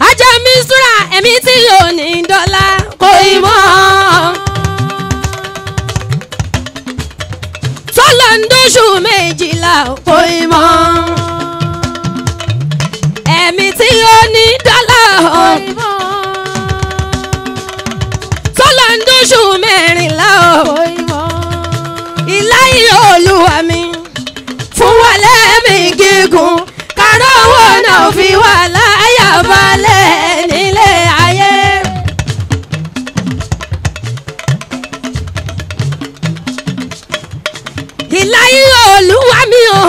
Ajá Mistura ẹ̀mí tí yóò ní dọ́là kò ì mọ̀. Tọ́lá ń dóṣù méjìlá kò ì mọ̀. Ẹ̀mí tí yóò ní dọ́là kò ì mọ̀. Tọ́lá ń dóṣù mẹ́rìnlá kò ì mọ̀. Ìláyé Olúwa mi fún wa lẹ́mí gígùn kárọ̀ owó náà fi wà láyà balẹ̀ nílé ayé. Ìláyé Olúwa mi ò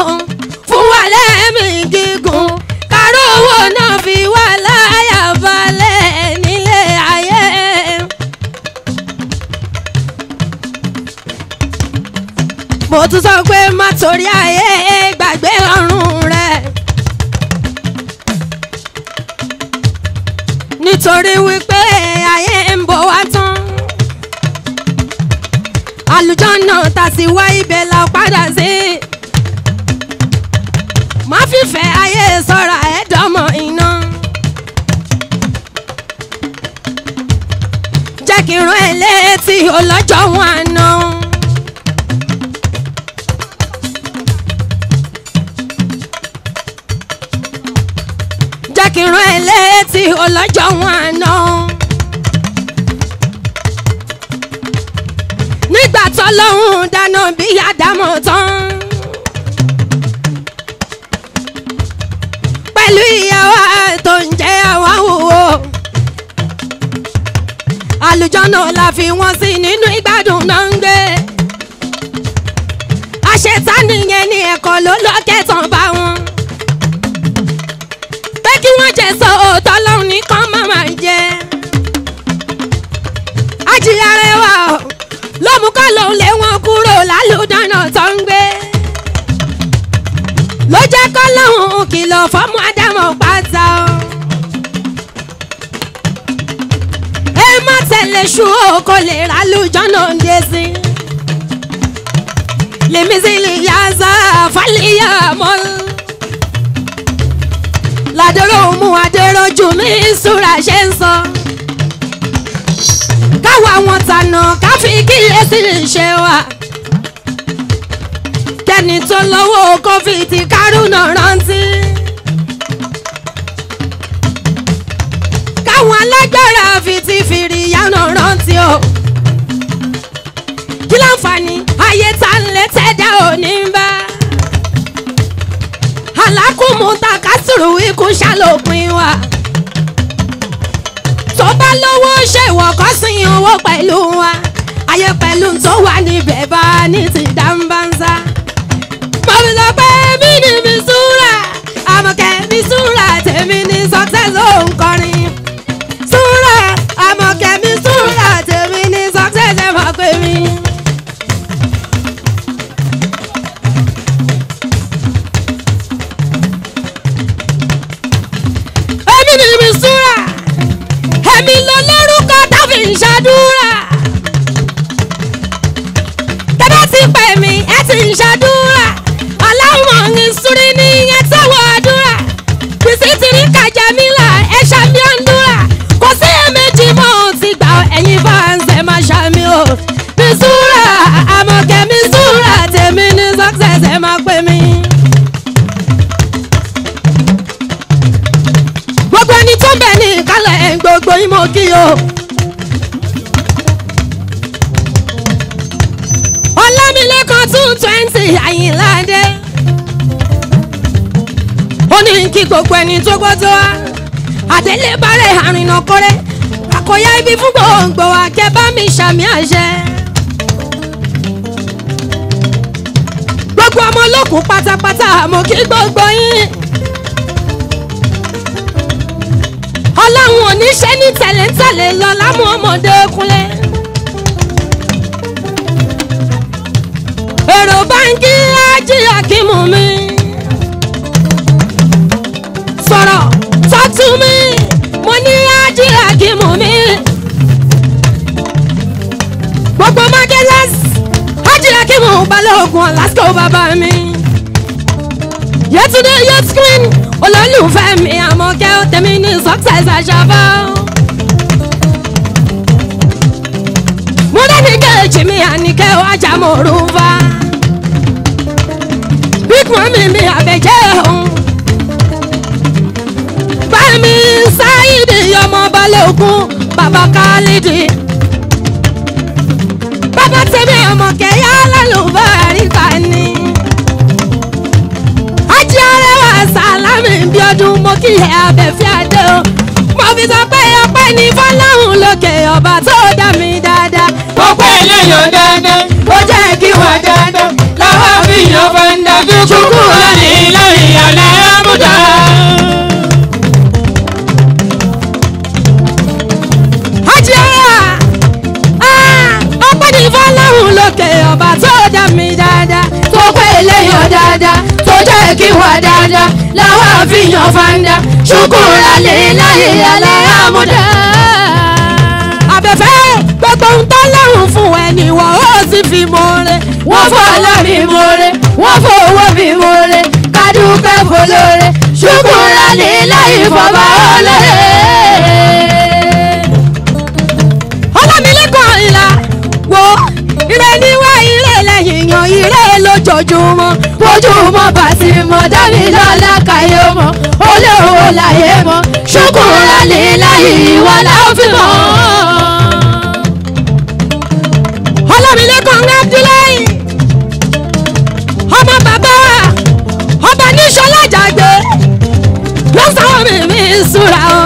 fún wa lẹ́mí gígùn kárọ̀ owó náà fi wà láyà balẹ̀ nílé ayé. Mo tún sọ pé má torí ayé gbàgbé ọ̀run rẹ̀. Nítorí wípé ayé ń bọ̀ wá tán. Àlùjànnà tá sì wá ibẹ̀ la padà sí. Má fìfẹ́ ayé sọ́ra ẹ̀dọ́mọ̀ iná. Jẹ́ kí n rán ẹ létí ọlọ́jọ́ wọn àná. Jẹ́ kí n rán ẹ létí ọlọ́jọ́ wọn àná. Nígbà t'Ọlọ́run dáná bí Ádámọ̀ tán. Pẹ̀lú ìyàwó tó ń jẹ́ àwọn àwòwò. Àlùjànnà la fi wọ́n sí nínú ìgbádùn náà ń gbé. Àṣetánì yẹn ní ẹ̀kọ́ ló lọ́kẹ̀tàn bá wọn. Kí wọ́n jẹ sọ òótọ́ lọ́hùn nìkan máa jẹ. Ajíyá Arẹwà ló mú kọ́ lòun lé wọn kúrò lálùdáná tó ń gbé. Ló jẹ́ kọ́ lọ́hùn kìlọ̀ fọ́mọ Ádámọ̀ pátá. Ẹ má tẹ̀lé ṣù ó kò lè rálùjọ́nà ń dé sí. Lèmi sì lè yá sá fálíyà mọ́. Ládọ́rọ̀ mú adéròjú Mistura ṣe ń sọ. Káwa wọn tànà ká fi kíyèsí ṣe wà. Kẹ́ni tó lọ́wọ́ kófìtì Kárúnà rántí. Káwọn alágbára fìtì fìrìyànà rántí o. Kí láǹfààní ayé tá ń lé tẹ́dá òní ń bá. Alákùnmù takásùrù ikú ṣàlòpin wa. Tó bá lówó ṣe ìwọ̀ kọ́ sí owó pẹ̀lú wa. Ayé pẹ̀lú tó wà níbẹ̀ bá ní ti dáńbánsá. Mo fi sọ pé mí ni Mistura, Àmọ̀kẹ́ Mistura tèmi ní success ló ń kọrin. Mistura, Àmọ̀kẹ́ Mistura tèmi ní success ẹ̀ mọ̀ pé mi. Mistura ẹ̀mí lọ lórúkọ táfi ń ṣàdúrà. Tẹ́bá ti pè mí ẹ ti ń ṣàdúrà. Aláwọ̀ ní sùúrì ní ẹ tẹ́wọ̀ àdúrà. Bìsí ti rí kàjá mi là ẹ ṣàmì àdúrà. Kò sí èméjì mọ́ ò ti gbà ẹ̀yin fáǹsẹ̀ máa ṣàmì o. Mistura, Àmọ̀kẹ́ Mistura tèmi ní success ẹ máa pè mí. Gbogbo ẹni tó bẹ̀ ní ìkálẹ̀ gbogbo ìmọ̀ kí o. Ọlámilékan 220 Àyìnládé. Ó ní kí gbogbo ẹni tó gbọ́ tó wá. Àdélé bárẹ̀ àrìnà kórè. kò yá ibi fún gbòǹgbò àkẹ́ bá mi ṣàmì àṣẹ. gbogbo ọmọ olókùn pátápátá mo kí gbogbo yín. ọlọ́run oníṣẹ́ ní tẹ̀léńtẹ̀lé lọ lámú ọmọdé kúnlẹ̀. èrò báńkì Hájì Akímù mi. sọ̀rọ̀ talk to me mo ní Hájì Akímù mi. gbogbo marketers Hájì Akímù balógun lásìkò bàbá mi. Yétúndé youth queen olólùfẹ́ mi Àmọ̀kẹ́ ó tẹ̀mí ní success àṣàbọ̀. mo dání kejì mi Àníkẹ́ ó Ajámọ̀rúfà. big mummy mi Àbẹ̀jẹ́ òun. bámi Sáyídì ọmọ balógun bàbá Kálídì. bàbá tẹ̀mí Àmọ̀kẹ́ yá lálùbọ̀ àríkà ni. Hájì Arẹwà Sàlámì bí ọdún mo kí ẹ Abẹ́fẹ́ Adé o. mo fi sọ pé ọpẹ́ ní fọ́lọ́run lókè ọba tó dá mi dáadáa. ọpẹ́ eléyàn dáadáa ó jẹ́ kí wọ́n dáadáa lọ́wọ́ fi yan fẹ́ńdà ṣùkú lọ́nà ìlànà ìyàlẹ́ àmúdá. Hájì Arẹwà ọpẹ́ ní fọ́lọ́run lókè ọba tó dá mi dáadáa. tó pẹ́ eléyàn dáadáa tó jẹ́ kí wọ́n dáadáa lọ́wọ́ fi yan fẹ́ńdà ṣùkú lọ́nà ìlànà ìyàlẹ́ àmúdá. Abẹ́fẹ́ gbogbo ń tọ́ lọ́rùn fún ẹni wọ́n ó sì fi mọ́ọ́rẹ́. wọ́n fọ́ ọlọ́mi mọ́ọ́rẹ́ wọ́n fọ́ owó mi mọ́ọ́rẹ́ kádùúpẹ́ fọlọ́rẹ́ ṣùkú lọ́nà ìlànà ìfọ̀bà ọlọ́rẹ́. Ọlámilékan Ìlà wo ire níwá ire lẹ́yìn yan ire lójoojúmọ́. bójúmọ́ bá ti mọ dábì lọ́la káyé mọ́ olówó láyé mọ́ ṣùkú lọ́nà ìlànà ìwà láwọn fi mọ́. Ọlámilékan Abdullahi ọmọ bàbá ọba ní Ṣọlá Jàgbé lọ́sàn-án mi ìṣúra o.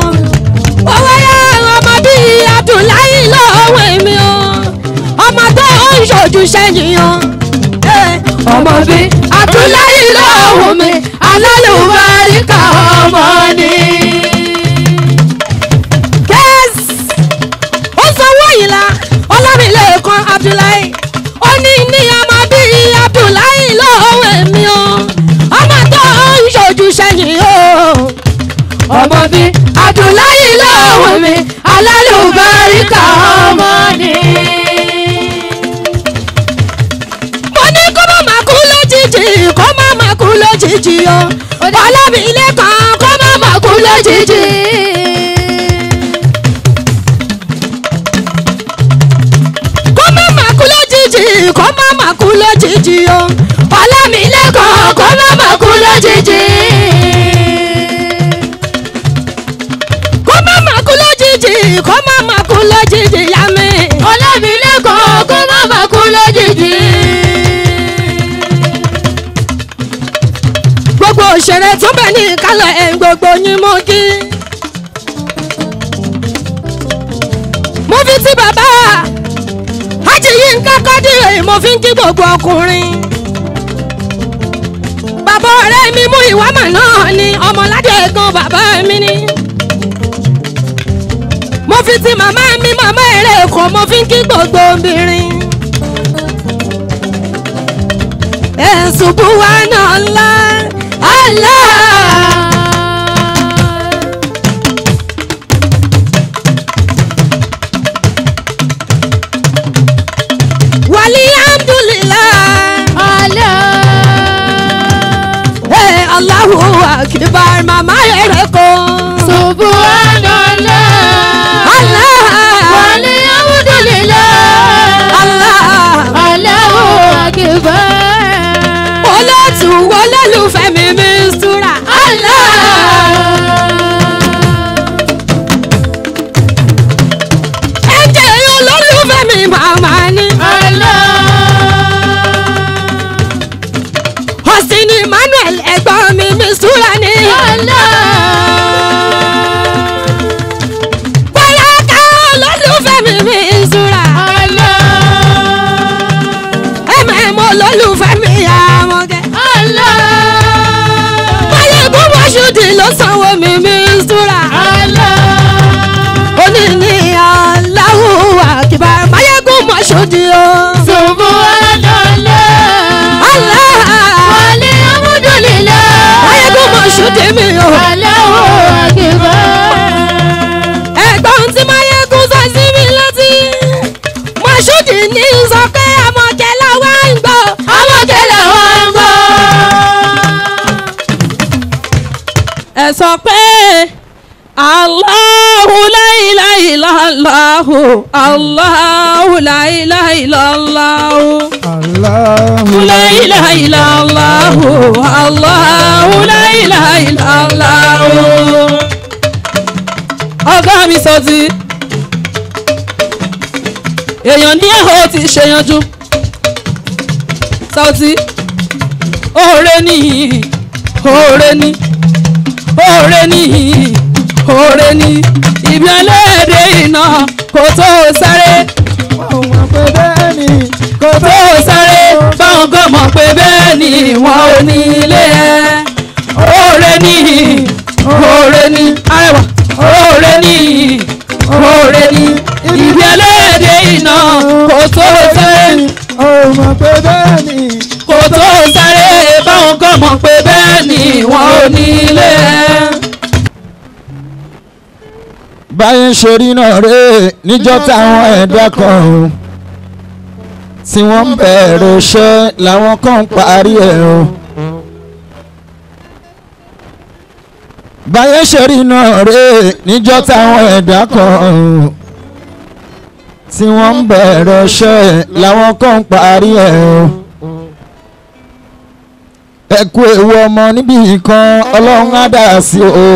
owó yá ọmọ bíi Abdullahi lọ́wọ́ mi o. ọmọ tó ń ṣojú sẹ́yìn o. ọmọ bí Abdullahi lọ́wọ́ mi alálùbáríkà ọmọ ni. Yes! ó sanwó Ìlà Ọlámilékan Abdullahi ó ní ọmọ bíi Abdullahi lọ́wọ́ mi o. ọmọ tó ń ṣojú sẹ́yìn o. ọmọ bí Abdullahi lọ́wọ́ mi alálùbáríkà ọmọ ni. mo ní kó má má kú lójijì kó má má kú lójijì o. Ọlámilékan kó má má kú lójijì. kó má má kú lójijì kó má má kú lójijì o. Ọlámilékan kó má má kú lójijì. kó má má kú lójijì kó má má kú lójijì yá mi. Ọlámilékan kó má má kú lójijì. gbogbo òṣèré tó bẹ̀ ní ìkálẹ̀ ẹ̀ gbogbo yín mo kí. mo fi ti bàbá Hájì Yínká Kọ́dírì mo fi ń kí gbogbo ọkùnrin. bàbá ọ̀rẹ́ mi mú ìwámà náà ni ọmọládé gan bàbá mi ni. mo fi ti màmá mi màmá èrè èkó mo fi ń kí gbogbo obìnrin. Subhanallah Allah. Walhamdulillah Allah. Allahu akbar mama ere ko. Subhanallah Allah. Walhamdulillah Allah. Allahu akbar. Olótù olólùfẹ́ mi Mistura. Allah. Ẹ̀jẹ̀ olólùfẹ́ mi màmá ni. Allah. Hosini Emmanuel ẹ̀gbọ́n mi Mistura ni. Allah. Mọ̀ṣúdì ní sọ pé ọmọge làwọn ń gbọ́. ọmọge làwọn ń gbọ́. ẹ sọ pé Allahu la ilaha illallahu Allahu la ilaha illallahu Allahu la ilaha illallahu Allahu la ilaha illallahu. ọ̀gá mi sọ ti èèyàn ní ẹ̀họ́ ti ṣèyànjú Saoty oore ní oore ní oore ní oore ní ibi ẹlẹ́ẹ̀dẹ̀ iná kò tó sáré wọ́n mọ̀ pé bẹ́ẹ̀ ni kò tó sáré báwọn kan mọ̀ pé bẹ́ẹ̀ ni wọn ò ní ilé ẹ̀ oore ní oore ní arẹwà oore ní oore ní ibi ẹlẹ́ẹ̀dẹ̀ iná kò tó sáré wọ́n mọ̀ pé bẹ́ẹ̀ ni kò tó sáré báwọn kan mọ̀ pé bẹ́ẹ̀ ni wọn ò ní ilé ẹ̀. báyé ń ṣe rí náà rèé níjọ́ táwọn ẹ̀dá kan o tí wọ́n ń bẹ̀rẹ̀ iṣẹ́ làwọn kan ń parí ẹ̀ o. báyé ń ṣe rí náà rèé níjọ́ táwọn ẹ̀dá kan o tí wọ́n ń bẹ̀rẹ̀ iṣẹ́ làwọn kan ń parí ẹ̀ o. ẹ kú ewu ọmọ níbì kan ọlọ́run á dà sí o.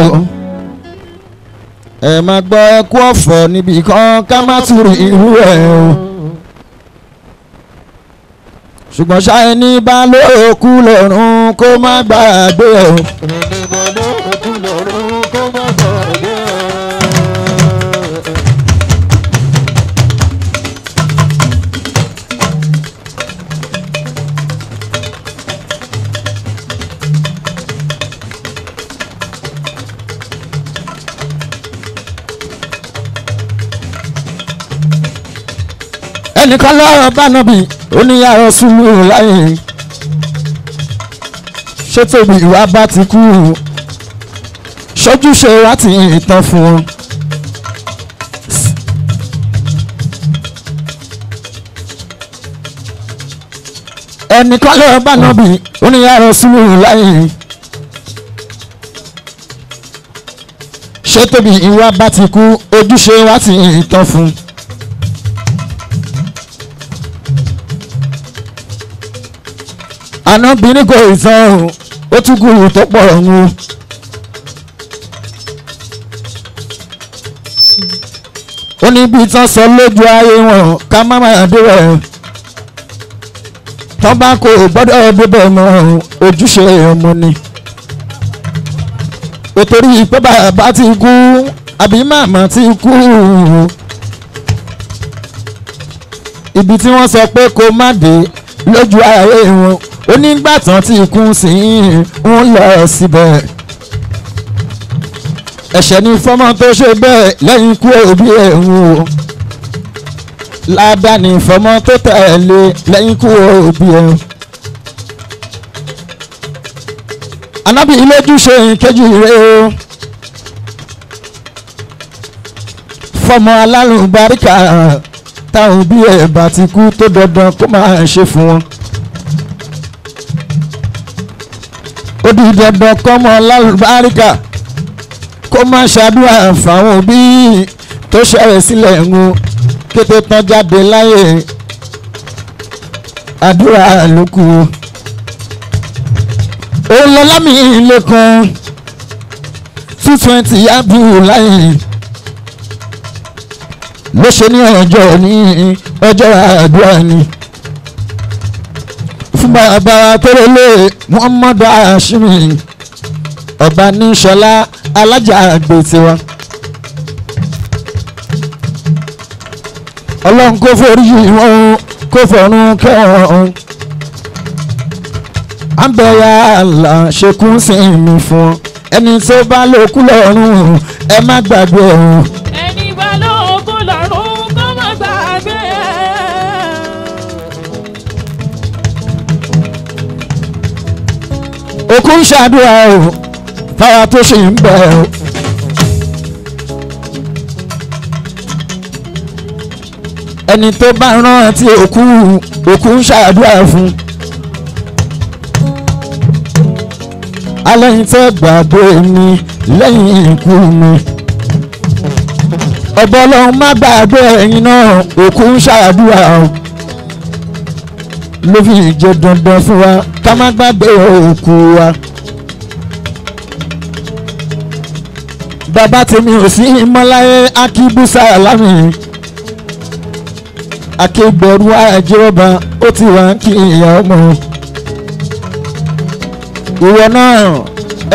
ẹ máa gbọ́ ẹkú ọ̀fọ̀ níbì kan ká má tún rí irú ẹ̀ o. ṣùgbọ́n ṣáà ní bá lóòkú lọ́rùn kó má gbàgbé o. ẹnìkan lọ́rọ̀ bá nàbì oníyàrá sùúrù láyé ṣé tóbi ìwà bá ti kú ṣojúṣe wa ti tán fún wọn. ẹnìkan lọ́rọ̀ bá nàbì oníyàrá sùúrù láyé ṣé tóbi ìwà bá ti kú ojúṣe wa ti tán fún. ànábìnrin kò ìtàn ó tún kú tó pọ̀ ọ̀hún. ó ní bí tán sọ lójú ayé wọn ká má máa dé rẹ̀ tán bá kò gbọ́dọ̀ débẹ̀ mọ́ ojúṣe ọmọ ni. nítorí pé bàbá ti kú àbí màmá ti kú ibi tí wọ́n sọ pé kó má dé lójú ayé wọn onígbàtàn tí ikú sí ń lọ síbẹ̀. ẹ̀ṣẹ̀ ni fọ́mọ tó ṣe bẹ́ẹ̀ lẹ́yìn ikú òbí ẹ̀hún o. ládàá ni fọ́mọ tó tẹ̀lé lẹ́yìn ikú òbí ẹ̀hún. anábì lójúṣe ìkejì rẹ̀ o. fọ́mọ alálùbáríkà táwọn òbí ẹ̀ bá ti kú tó dandan kó máa ṣe fún wọn. ó di dandan kọ́mọ lálùbáríkà kó má ṣàdúrà fáwọn òbí tó ṣẹ̀rẹ̀ sílẹ̀ ń kété tán jáde láyé àdúrà ló kù. òun lọ lámì ilé kan 220 yábù láyé ló ṣe ní ọjọ́ àdúrà ni. fún bàbá tẹ́lẹ̀ Muhammadu Hashimi ọba ní Ṣọlá alájà àgbè tiwa. ọlọ́run kó forí wọn kó fọ̀run kẹ́wọ̀n. àbẹ̀yà àlà ṣekún sí mi fún ẹni tó bá lókù lọ́rùn ẹ má gbàgbé ọ̀hún. ẹni bá lókù lọ́rùn kó má gbàgbé. òkú ń ṣàdúrà o fáwa tó ṣì ń bẹ̀ o. ẹni tó bá rántí òkú ń ṣàdúrà fún. alẹ́yìn tẹ́ gbàgbé mi lẹ́yìn ikú mi. ọ̀bọ ọlọ́run má gbàgbé ẹ̀yin náà òkú ń ṣàdúrà o. ló fi jẹ́ dandan fún wa ká má gbàgbé òkú wa. bàbá tèmi ò sí mọ́láyé akíbúsà lámì. akégbẹ̀rú àjọba ó ti wá ń kí ìyá ọmọ. ìwọ náà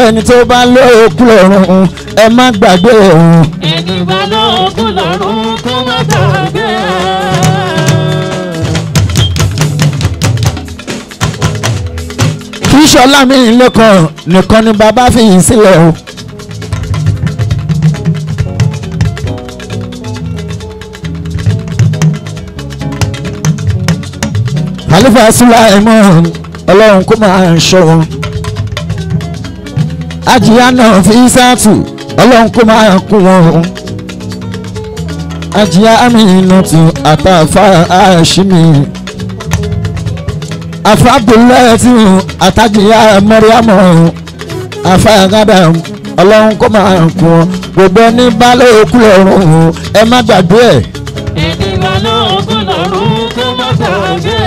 ẹni tó bá lóòkú lọ́rùn ẹ má gbàgbé òun. ẹni bá lóòkú lọ́rùn kó má gbàgbé. kí Ṣọlá mi lẹ́kàn nìkan ni bàbá fi yìí sílẹ̀ o. Khalifa Sulaiman ọlọ́run kó máa ń ṣọ́ wọn. Ajiya náà fi sáàtù ọlọ́run kó máa kún wọn. Ajiya Aminatu àtàfà àṣìmí. Afa Abdullahi àtàjìyà Mọ́ríàmù. Afa Gada ọlọ́run kó máa kún wọn. Gbogbo ní balẹ̀ òkú lọ́rùn ẹ má gbàgbé ẹ̀. ẹni bá lóòkú lọ́rùn kó má gbàgbé.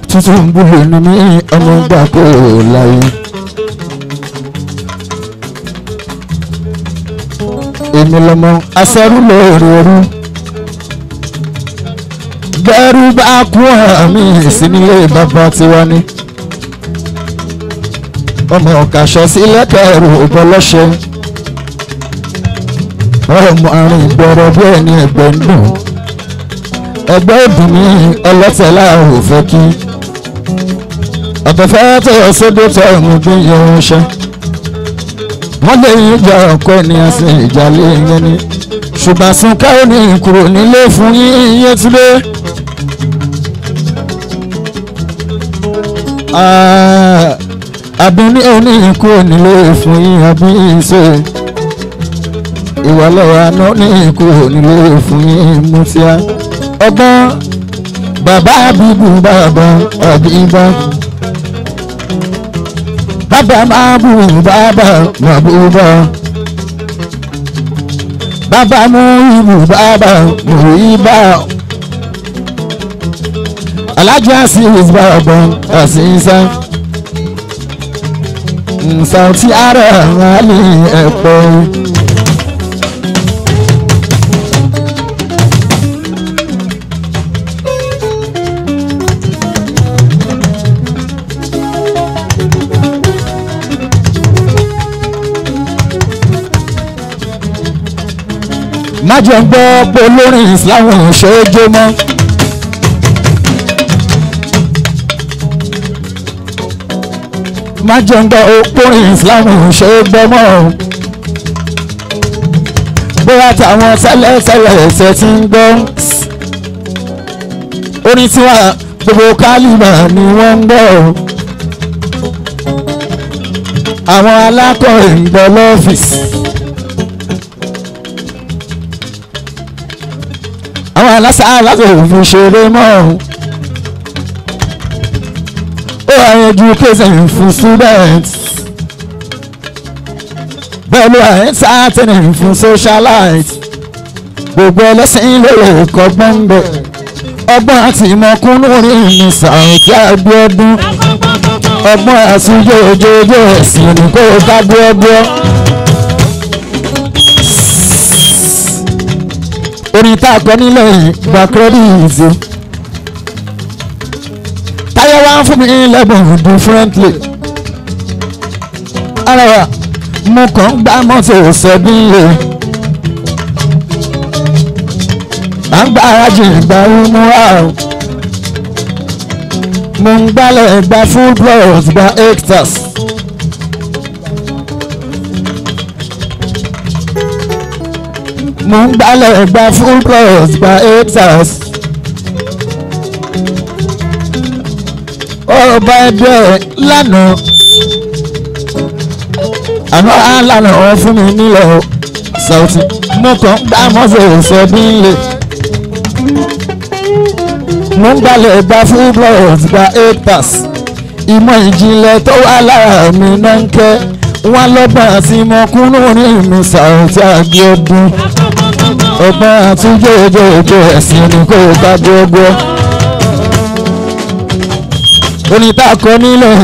tuntun búlò ní mí ọmọ gbà kó láyé. èmi lọmọ asẹ́rú lórí ẹrú. bẹ́rù bá kú àmì ìsínílé bàbá tiwa ni. ọmọ kàṣọ sílẹ̀ kẹrù bọ́lọ́ṣẹ́. ọmọ àrùn ìgbọ̀rọ̀ bí ẹni ẹgbẹ́ ń dùn. ẹgbẹ́ òdùn ní ọlọ́tẹ̀ láàrú fẹ́ kí. ọ̀bẹ̀fẹ́ tó sódò tó ọ̀hún bí yẹn ṣe. wọ́n lè yín ìjà ọkọ ènìyàn sí ìjà lé yẹn ni. ṣùgbọ́n sunká ò ní kúrò nílé fún yín yẹn túlé. àbí ní òní kúrò nílé fún yín àbí ṣe. ìwà lọ́wọ́ àná ní kúrò nílé fún yín mú tíá. ọgbọ́n bàbá bíbú bàbá àbíbá. bàbá máa bú bàbá máa bú bá. bàbá mú ìbú bàbá mú ìbá. alájà sí bàbá àṣìṣà. Sauti ara àlè ẹ̀pọ̀. má jẹ́ ń gbọ́ pé olórin Islam ṣe é jó mọ́. má jẹ́ ń gbọ́ olórin Islam ṣe é gbọ́ mọ́. bóyá táwọn tẹ́lẹ̀tẹ́lẹ̀ ẹ̀sẹ̀ ti ń gbọ́. orin tiwa gbogbo kálímà ni wọ́n ń gbọ́. àwọn alákọ̀ọ́ ń gbọ́ lọ́fíìsì. àwọn alásàálàsà òfin ṣeré mọ́. ó wà education fún students. bẹ́ẹ̀ ló wà entertaining fún socialite. gbogbo ẹlẹ́sìn lóye kọ́gbọ́n ń bẹ̀. ọgbọ́n àti ìmọ̀kúnnú rí ní Saoty Abiodun. ọgbọ́n àtúnjẹ ojoojó ẹ̀sìn ní kó o ká bíọ́bíọ́. orin tá a kọ nílẹ̀ yìí gba credit. táyọ̀ wá ń fún mi lẹ́bùn differently. ara wa mo kàn ń gbá mọ́tò sẹ́bílẹ̀. à ń gba arajì gba umura. mo ń gbálẹ̀ gba full plot gba hectares. mo ń gbálẹ̀ gba full plus gba hectares. ọba ẹgbẹ́ lánàá àná àlànà wọn fún mi nílẹ̀ o Saoty mo kàn gbá mọ́sẹ̀ sọ́dúnlé mo ń gbalẹ̀ gba full blood gba 8 pass ìmọ̀ ìjìnlẹ̀ tó wà lára mi náà ń kẹ́ wọ́n lọ́gbọ̀n àti mọ̀kúnnú ní mi Saoty Abiodun ọgbọ́n àtúnjẹ́ ojú ojú ẹ̀sìn ni kò bá gbogbo onítàkọ́ nílẹ̀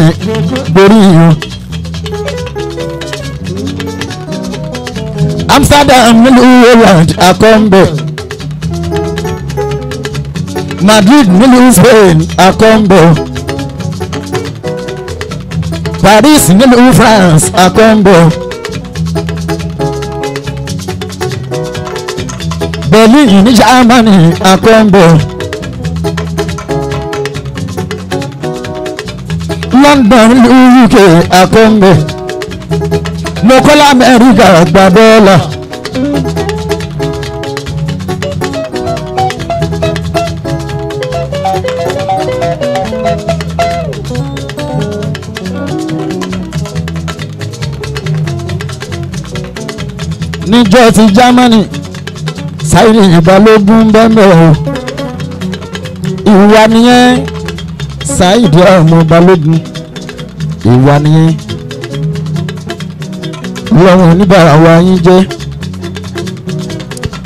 borí wọn. Amsterdam nílùú Holland akọ́ńbẹ̀ Madrid nílùú Spain akọ́ńbẹ̀ Paris nílùú France akọ́ńbẹ̀ Berlin ní Germany akọ́ńbẹ̀ London nílùú UK akọ́ńbẹ̀ mọ̀kọ́lá Amẹ́ríkà gba dọ́là. níjọ́ ti Germany Saidi Balógun bẹ́ẹ̀ o ìwà nìyẹn Saidi ọmọ Balógun ìwà nìyẹn lọ́wọ́ oníbàárà wa yín jẹ́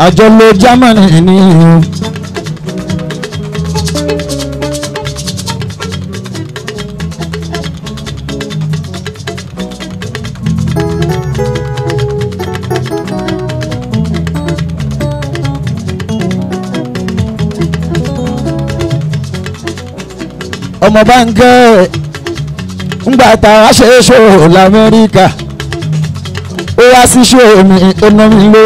àjọ lo Germany ní ìhun. ọmọ bá ń gẹ́ ńgbà tá a ṣe é ṣòro l'Amẹ́ríkà ó wá sí ṣòro mi ọ̀nà mi ló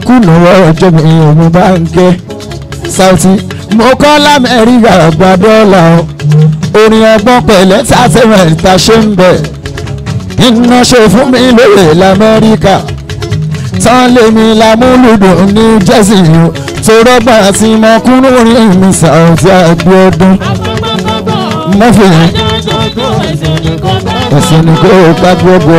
kùnà ọjọ́ mi ọmọ bá ń gẹ́ Saoty mo kọ́ l'Amẹ́ríkà gba dọ́là orin ọgbọ́n pẹ̀lẹ́ tàfẹ́mẹ̀ta ṣe ń bẹ̀ iná ṣe fún mi lóye l'Amẹ́ríkà tán lèmi lámúlùdùn ní Jersey tó rọ́gbà tí mo kúrò orin mi Saoty Abiodun mọ́fì ẹ̀sìn ní kó pa gbogbo.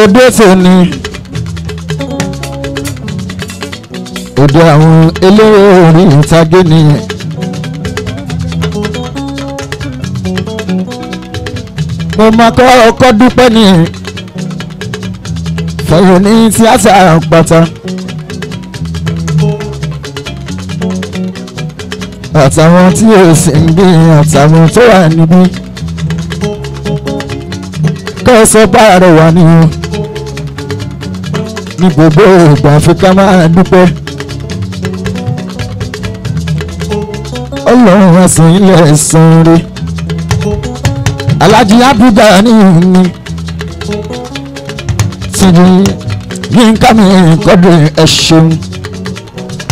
Òde tòní òde àwọn eléré orí ìtàgé nìyẹn. mo máa kọ́ ọkọ́ dúpẹ́ nìyẹn fẹ̀yìn ní tíátà pátá àtàwọn tí ó sì ń bí àtàwọn tó wà níbí kọ́sọ́ báàrẹ̀ wà ní o ní gbogbo ìgbà Áfíríkà máa dúpẹ́ Ọlọ́run ẹ̀sìn ilẹ̀ ẹ̀sìn rí Alhaji Abdul ní ní Yínká mi kọ́dún ẹ ṣeun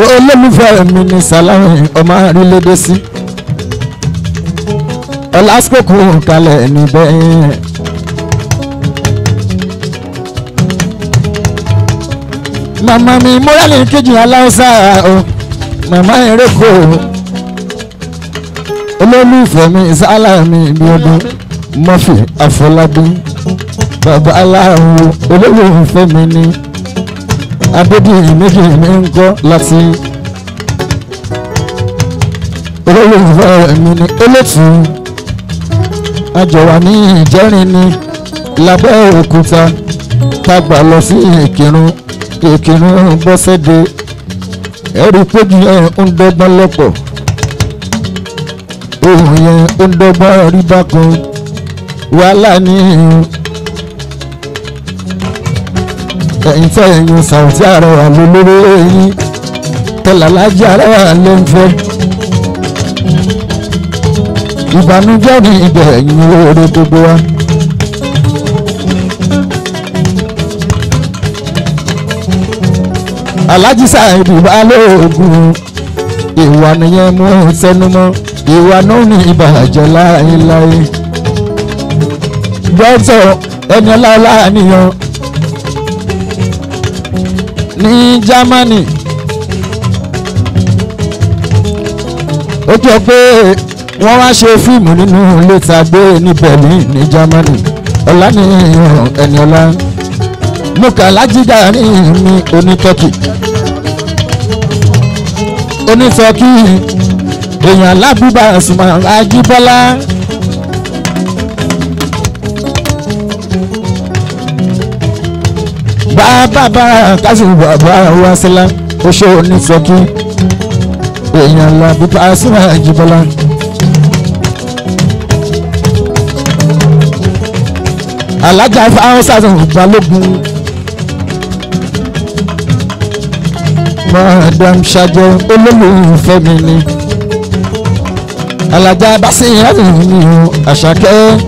olólùfẹ́ mi ní Sàlámì ọmọ àrílédé sí ọlásìkò kalẹ̀ níbẹ̀ màmá mi múrálì kejì aláwùsá o màmá eréko olólùfẹ́ mi Sàlámì ibi ọdún Murphy Afọlábí bàbá aláwo olólùfẹ́ mi ní Adédìyí méjì mi ń kọ́ láti olólùfẹ́ mi ní Elétù àjọwà ní Ìjẹ́rin ní Lábẹ́òkúta tágbà lọ sí Ìkìrun Bọ́sẹ̀dé ẹ̀rí péjú yẹn ń dọ́gbọ́n lọ́pọ̀ ohun yẹn ń dọ́gbọ́n rí bákan wàhálà ní ìhun. ẹ̀yin tẹ́ ẹ̀yin Saoty Arewa lólórí ẹ̀yin tẹ́lẹ̀ Alhaji Arewa ló ń fẹ́ ìbànújẹ́ ní ibẹ̀ ẹ̀yin oore gbogbo wa. Alhaji Saidi Balógun ìwà nìyẹn mú tẹnumọ́ ìwà náà ní ìbàjẹ́ láéláé dọ́tọ̀ ẹni ọláọlá nìyẹn ní Germany. Ó jọ pé wọ́n wá ṣe fíìmù nínú ilé tàgbé ní Berlin ní Germany. Ọláníyàn Ẹniọlá Mùkàlájídà ní mi onítọ́kì èèyàn lábúbà Pasuma Ajíbọ́lá. Bàbá Kásìmù bàbá Wásílà oṣó onítọ́kì èèyàn lábúbà Pasuma Ajíbọ́lá. Alájà fáwọn sàtún balógun Madam Ṣàjọ olólùfẹ́ mi ni Alájà Básírù mi o Àṣàkẹ́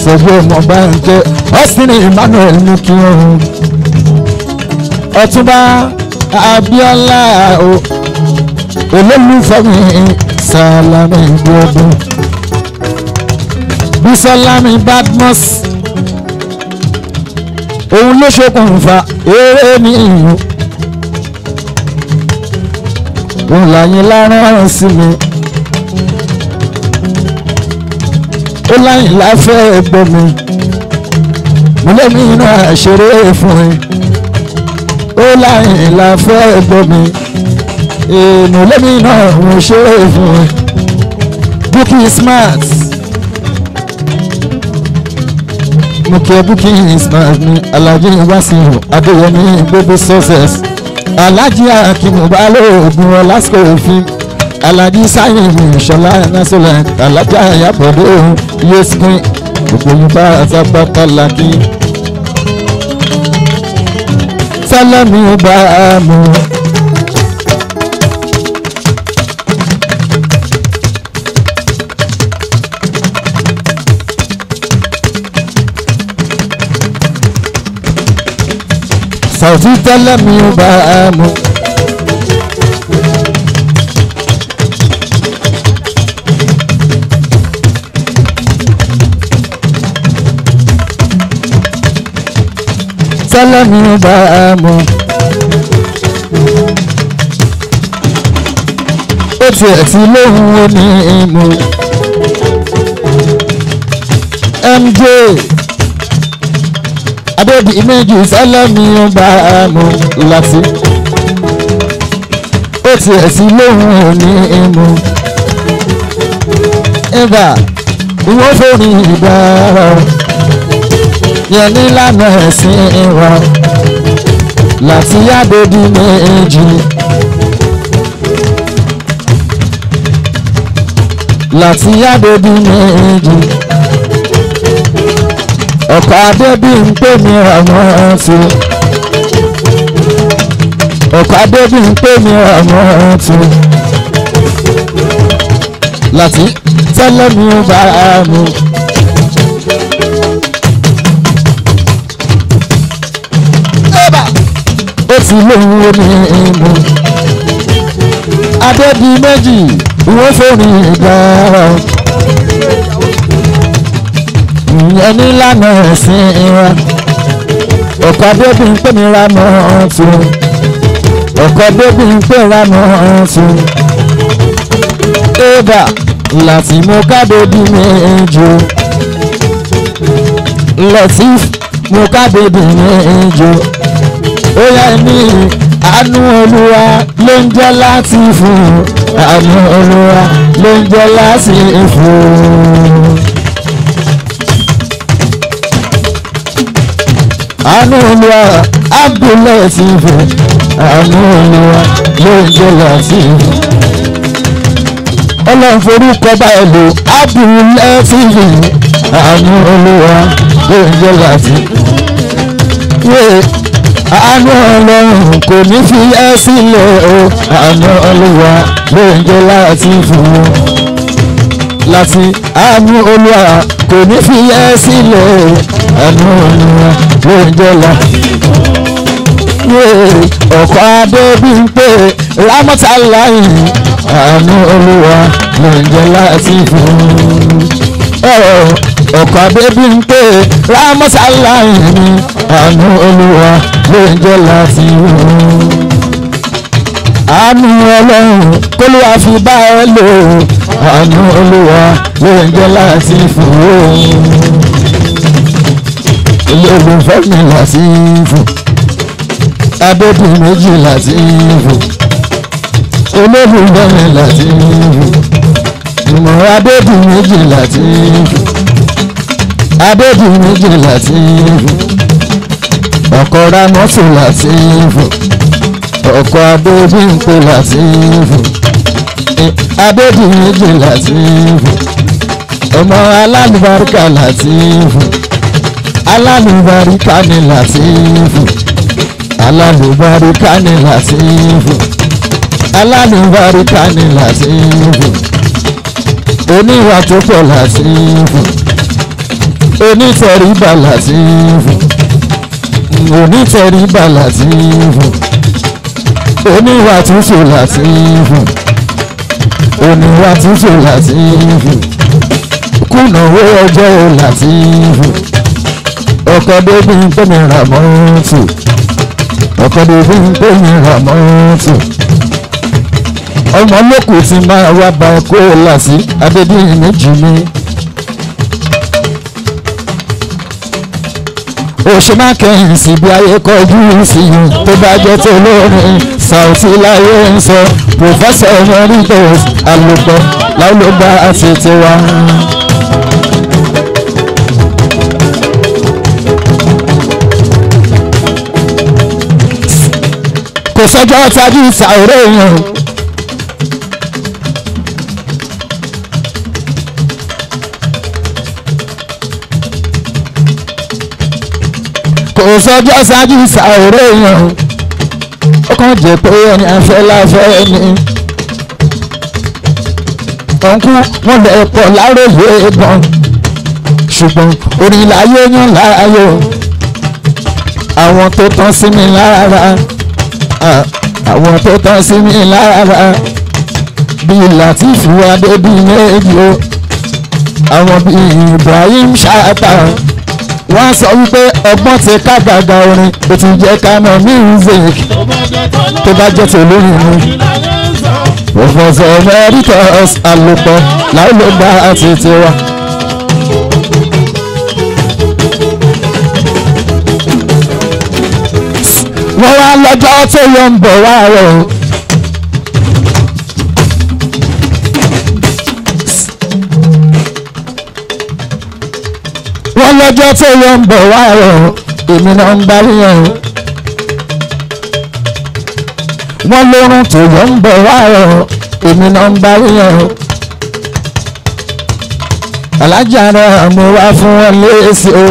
Ṣẹ́gun ọmọ Bánkẹ́ Austin Emmanuel ní kí wọ́n Ọ̀túnba Abíọ́lá o olólùfẹ́ mi Sàlámì Ìgbòho Bísọ́lámi Badmus òun ló ṣokùnfà eré ní ìlú òun láyìn lárán sí mi ó láyìn láfẹ́ gbọ́ mi mo lẹ́mí inú àṣeré fún ẹ ó láyìn láfẹ́ gbọ́ mi mo lẹ́mí inú àwọn ṣeré fún ẹ Bukky Smart mo kí ẹ Bukky Smart ní Alhaji Wasiu Adéyẹmí gbogbo success Alhaji Akimu Balógun Ọlásìkò òfin Alhaji Sáyẹ̀mí Ṣọlá Násọ̀lá Alhaji Ayábọ̀dé Yéṣin gbogbo yín bá àtàpátá làkì Sálámì bá a mú. Sàùtì tẹ́lẹ̀ mi ò bá a mú. Tẹ́lẹ̀ mi ò bá a mú. Ó tiẹ̀ ti lóhùn ó ní ìmú. MJ Adébí méjì Sálámì ò bá a mú láti. Ó tiẹ̀ ti lóhùn ó ní ìmú. Ẹ̀bà ìwọ́n fòrí ìdára yẹn nílànà ẹ̀sìn wa láti Adébí méjì. Láti Adébí méjì. Ọkọ̀ Adébí ń pè mí àwọn ọ̀tún. Ọkọ̀ Adébí ń pè mí àwọn ọ̀tún. Láti tẹ́lẹ̀ mi ò bá a mú. Ó ti lóhùn omi ìmú. Adébí méjì wọ́n fòrí ìgbàrà. Ìyẹn nílànà ẹ̀sìn wa. Ọkọ̀ Adébí ń pè mí rámọ́ ọ̀tún. Ọkọ̀ Adébí ń pè rámọ́ ọ̀tún. Ẹ̀bà láti mú Kádébí méjì. Latif mú Kádébí méjì. Ó yá ní àánú Olúwa ló ń jẹ́ láti fún. Àánú Olúwa ló ń jẹ́ láti fún. Àánú Olúwa Abdullahi ti fún. Àánú Olúwa ló ń jẹ́ láti fún. Ọlọ́run forúkọ báyìí lò Abdullahi ti fún. Àánú Olúwa ló ń jẹ́ láti fún. Àánú Ọlọ́run kò ní fi ẹ́ sílẹ̀ o. Àánú Olúwa ló ń jẹ́ láti fún un. Láti àánú Olúwa kò ní fi ẹ́ sílẹ̀ o. Àánú Olúwa ló ń jẹ́ láti fún un. Ọkọ̀ Adébí ń pè Rámọ́tàláì. Àánú Olúwa ló ń jẹ́ láti fún un. ọkọ̀ abébí ń pè rámọ́sálà ìní àánú olúwa ló ń jẹ́ láti wò. àánú ọlọ́run kólúwa fi bá ẹ lò àánú olúwa ló ń jẹ́ láti fò. ilé olùfẹ́ mi láti fò abébí méjì láti fò olólùfẹ́ mi láti fò ìmọ̀ abébí méjì láti fò abébí méjì láti fò ọkọ̀ ramọ́tò láti fò ọkọ̀ abébí ń pè láti fò abébí méjì láti fò ọmọ alálùbáríkà láti fò alálùbáríkà ní láti fò alálùbáríkà ní láti fò alálùbáríkà ní láti fò oníwà tó pọ̀ láti fò onítẹ̀ríba láti fò onítẹ̀ríba láti fò oníwà tútù láti fò oníwà tútù láti fò kùnàwó ọjọ́ láti fò ọkọ̀ débi ń pè mí ra mọ́tò ọkọ̀ débi ń pè mí ra mọ́tò ọmọ lókù tí máa wá bá kó là sí adébíyìn méjì mi. òṣè má kẹ́yìn sí bí ayé kọjú sí i tó bá jẹ́ tó lórin Saoty láyé ń sọ Professor Emeritus Alùpọ̀ láwùlọ́gbà àti tiwa. kò sọ́jọ́ tajú Saoty yẹn. kò sọ́jọ́ ṣáájú Saoty yẹn ó kàn jẹ́ pé ẹni afẹ́ láfẹ́ ni ọ̀nkú wọn lè pọ̀ láròyé gan ṣùgbọ́n orin láyé yàn láàyò àwọn tó tán sí mi lára àwọn tó tán sí mi lára bíi Lateef Adébíyì o àwọn bíi Ibrahim Chatta wọ́n sọ wípé ọgbọ́n ti ká gàgà orin ó ti jẹ́ ká mọ̀ music tó bá jẹ́ tòlóyìn ni. Professor Emeritus Alùpọ̀ láwùlọ́gbà àti tiwa. wọ́n wá lọ́jọ́ tó yọ ń bọ̀ wá rẹ̀ o. wọ́n lọ́jọ́ tó yọ ń bọ̀ wá rẹ̀ o èmi náà ń bá yẹn o. wọ́n lórun tó yọ ń bọ̀ wá rẹ̀ o èmi náà ń bá yẹn o. alájà rẹ̀ mo wá fún wọn léèsì o.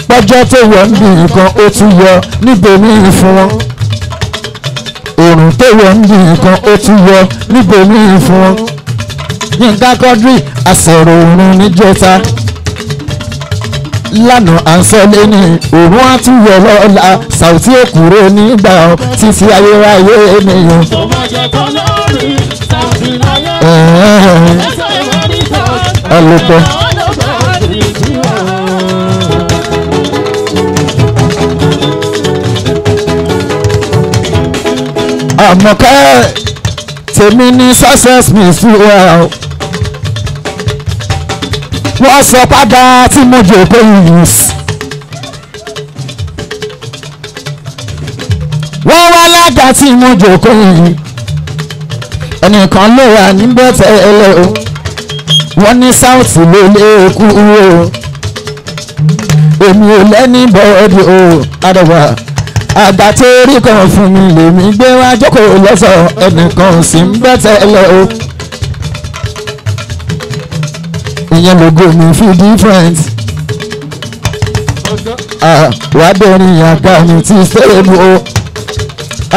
pọ́jọ́ tó yọ ń bì nǹkan ó tún yọ níbòmíì fún wọn. òrùn tó yọ ń bì nǹkan ó tún yọ níbòmíì fún wọn. Yínká Quadri àṣẹ̀rò òrùn níjẹta lánàá à ń sọ lẹ́ni òun á tún yọ lọ́la Saoty òkúrò nígbà títí ayérayé ènìyàn. Alùpọ̀. Àmọ̀kẹ́ tèmi ní success mi sí wa o. wọ́n sọ padà tí mo jòkó yìí wọ́n wá lága tí mo jòkó yìí ẹnìkan ló wà níbẹ̀ tẹ́lẹ̀ o wọ́n ní Saoty ló lé kú o èmi ò lẹ́ni bọ́ọ̀dì o àdàbà àgbà tó rí kan fún mi lèmi gbé wá jókòó lọ́sọ̀ ẹnìkan sì ń bẹ̀ tẹ́lẹ̀ o. ìyẹn logo mi fi different wàá dẹ̀rin àga mi ti sẹ́ẹ̀bù o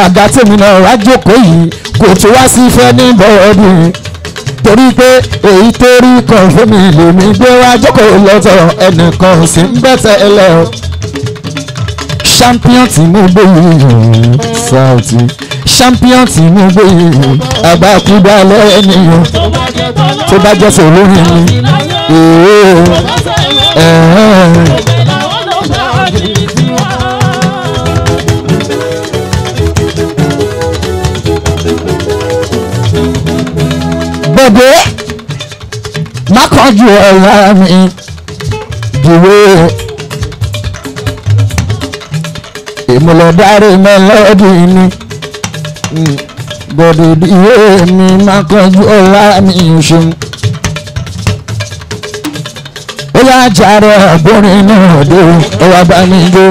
àga tèmi náà wá jókòó yìí kò tó wá sí fẹ́ ní bọ́ọ̀dù torí pé èyí tó rí kan fún mi lèmi gbé wá jókòó lọ́tọ̀ ẹnìkan sì ń bẹ̀tẹ̀ ẹlẹ́ o. champion tí mo gbé yìí Saoty champion tí mo gbé yìí àgbàkúgbà lẹ́yìn tó bá jẹ́ sọ lórí mi. Bọ̀dé má kánjú ọ̀la mi dìwé ìmúlọ̀dáre mẹ́lọ́dì ni bọ̀dé dìwé mi má kánjú ọ̀la mi ṣeun. Ó yá jàre ọ̀gbọ́nrin náà dé ó wá bá mi jó.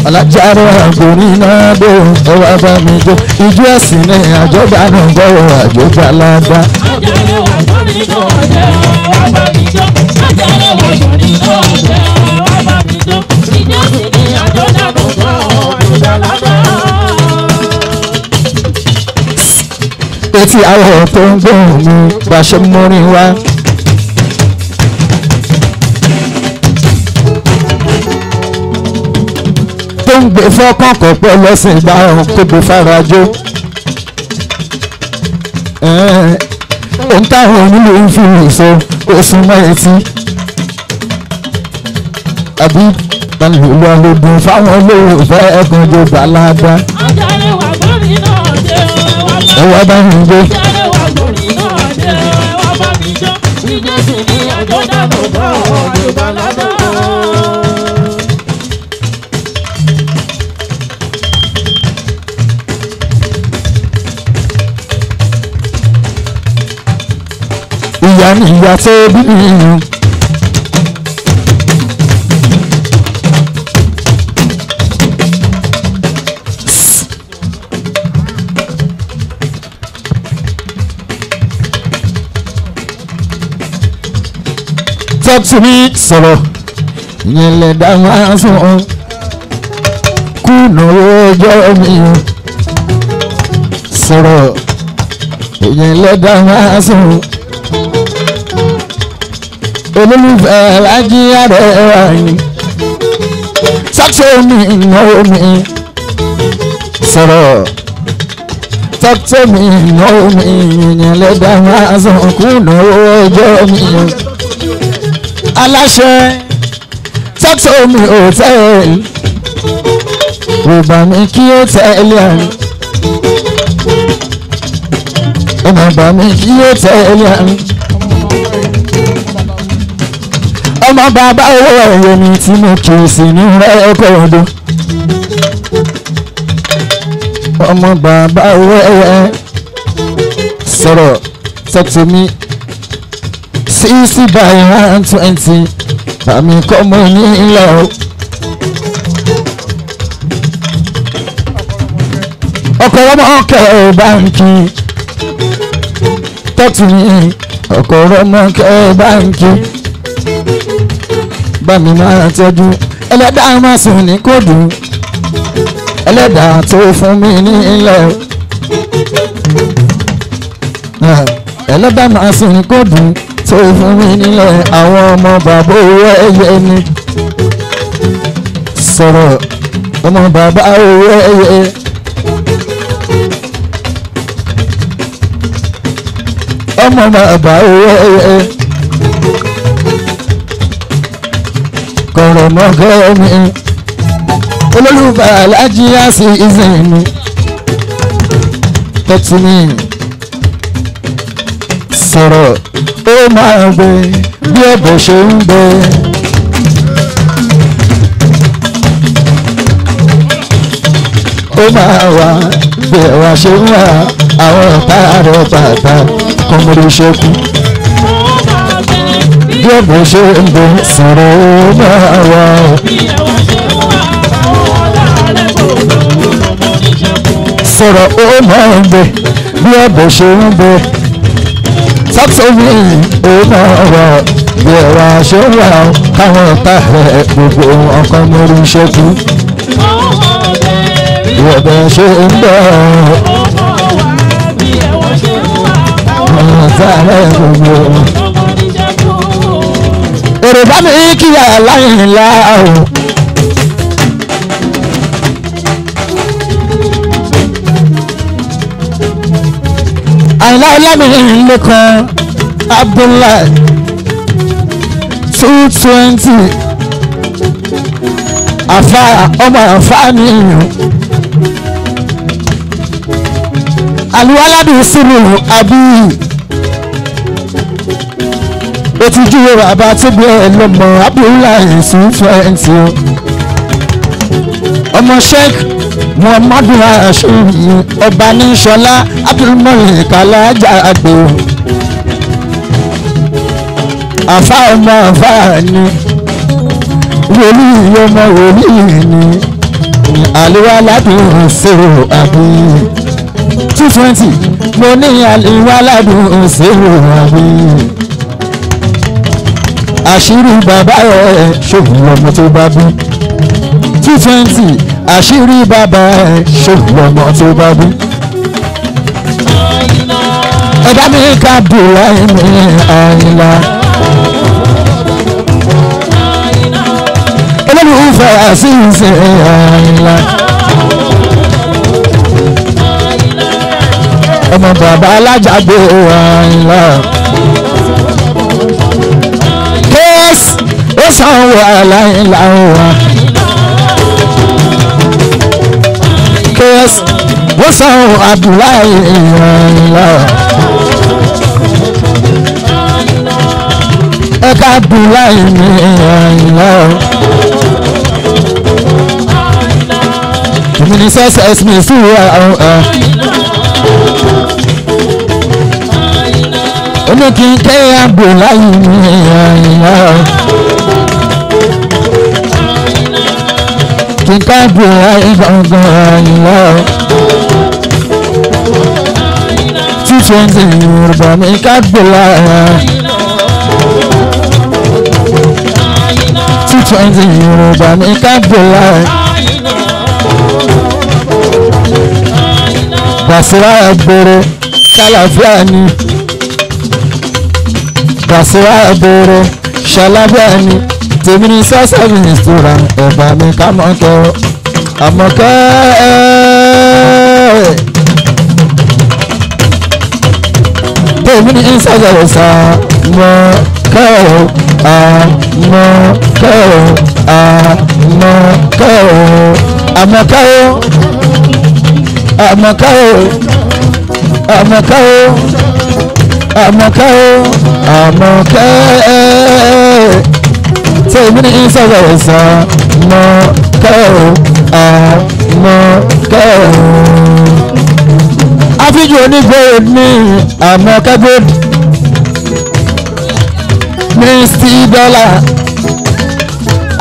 Alájàre ọ̀gbọ́nrin náà dé ó wá bá mi jó. Ijó ẹ̀sìn ní àjọba náà gbọ́wọ́ àjọba lágbá. Ajáre ọ̀gbọ́nrin náà dé ó wá bá mi jó. Ajáre ọ̀gbọ́nrin náà dé ó wá bá mi jó. Ijó ẹ̀sìn ní àjọba náà gbọ́wọ́ àjọba lágbá. Etí àwọ̀ tó ń gbóhùn mi bá ṣe múrin wá. Tó ń gbé fọ́kàn kọ̀pọ̀ lọ́sìn ìgbà ọ̀hún kó gbé farajó. Ohun táwọn onílé ń fi ìṣó oṣù mọ́ etí. Àbí tàlùlù ọlọ́dún fáwọn olóòfẹ́ ẹ̀kan jò bàlágà. Ajáre ọ̀gbọ́nrin náà dé ó wá bá mi jó. Ẹ wá bá mi jó. Ajáre ọ̀gbọ́nrin náà dé ó wá bá mi jó. Ijó ẹ̀sìn ní àjọba náà gbọ́wọ́ àjọba lágbá. Ìyá ni ìyá tó bí mi. Talk to me sọ̀rọ̀ ìyẹn lè dá máa sùn ọ́ kùnà ọjọ́ mi o sọ̀rọ̀ ìyẹn lè dá máa sùn olólùfẹ́ alájí àrẹwà ni sọ́tò mi ìnáwó mi sọ̀rọ̀ sọ́tò mi ìnáwó mi ìyẹn lè dá máa sùn kùnà ọjọ́ mi o. Aláṣẹ Tọ́tọ́mi hòtẹ́ẹ̀lì ọba mi kí hòtẹ́ẹ̀lì àná ọba mi kí hòtẹ́ẹ̀lì àná ọmọ bàbá owó ẹ̀yẹ mi tí mo kì í sí ní rẹ́kọ̀ọ́dù ọmọ bàbá owó ẹ̀yẹ sọ̀rọ̀ Tọ́tọ́mi 60 by 120 bàmí kọ́ mọ́ ní ilẹ̀ o. ọkọ̀ ọmọ kẹ́ báńkì tọ́tù ní ọkọ̀ ọmọ kẹ́ báńkì bàmí máa tọ́jú ẹlẹ́dàá máa sùn ní kóòdù ẹlẹ́dàá tó fún mi ní ilẹ̀ o. ẹlẹ́dàá máa sùn ní kóòdù tó fún mi nílẹ̀ àwọn ọmọ bàbá owó ẹyẹ ni sọ̀rọ̀ ọmọ bàbá owó ẹyẹ ọmọ bàbá owó ẹyẹ kọ̀rọ̀ mọ́gẹ́ mi olólùfẹ́ alájí àti ìsìn tọ́tù mi sọ̀rọ̀ ó máa gbé bí ẹ̀bọ̀ ṣe ń gbé. ó máa wà bí ẹ̀wà ṣe ń wà àwọn ọ̀tá rẹ̀ bàtà kọ́mọdé ṣẹ́kù. bí ẹ̀bọ̀ ṣe ń gbé sọ̀rọ̀ ó máa wà. sọ̀rọ̀ ó máa gbé bí ẹ̀bọ̀ ṣe ń gbé. Tọ́tọ́mi ó máa wà bí ẹ̀wà ṣe ń wà káwọn ọ̀tá rẹ̀ gbogbo ọkọ̀ mórí ṣẹ́kù. Ìwọ̀bẹ̀ ṣe ń bọ̀ àwọn ọ̀tá rẹ̀ gbogbo. Èrè bá mi kíyà láyìn lá o àyìnlá ọlámìnrin lẹ́kan Abdullahi 220 àfa ọmọ àfa nìyẹn àlùwaládùn sínú àbí ètùjú bàbá tó gbé ẹ lọ́mọ Abdullahi 220 ọmọ Sheikh Muhammadu Ashuri ọba ní Ṣọlá Abdulmalik Alájàgbé àfa ọmọ àfa ni wòlíì ọmọ wòlíì ni àlùwaládùn sínú àbí 220 mo ní àlùwaládùn sínú àbí àṣírí bàbá ẹ̀ ṣòwò ọmọ tó bá bí 220 àṣírí bàbá ẹ̀ ṣòwò ọmọ tó bá bí. ẹ̀dá mi ká bùrọ̀ ẹ̀mí àyìnlá olólùfẹ́ àṣìṣe àyìnlá ọmọ bàbá Alájàgbé àyìnlá. Ó sanwó aláìlá wa kẹ́sì ó sanwó Abdullahi ìrànlá ẹ̀ka Abdullahi ní ìrànlá ìmìnì sẹ́sẹ̀ mi fúra oníkìkẹ́ Abdullahi ní ìrànlá. Kíkà bùrọ̀ ìgbọ̀ngàn ìlọ 220 Yorùbá mi ká gbòòlà 220 Yorùbá mi ká gbòòlà Basira gbòòrò ṣàlàfíà ni Basira gbòòrò ṣàlàfíà ni tèmi ní sọ́sọ́ mi ìṣúra ẹ̀bà mi ká mọ́kẹ́ o àmọ́kẹ́ tèmi ní sọ́sọ́ ìṣà mọ́kẹ́ o àmọ́kẹ́ o àmọ́kẹ́ o àmọ́kẹ́ o àmọ́kẹ́ o àmọ́kẹ́ o àmọ́kẹ́ o àmọ́kẹ́ tèmi ní sọ̀rọ̀ ẹ̀sán mọ́ kẹ́rù àmọ́ kẹ́rù. àfijù onígbòho ní àmọ́ kẹ́gbòdì mínísítì dọ́là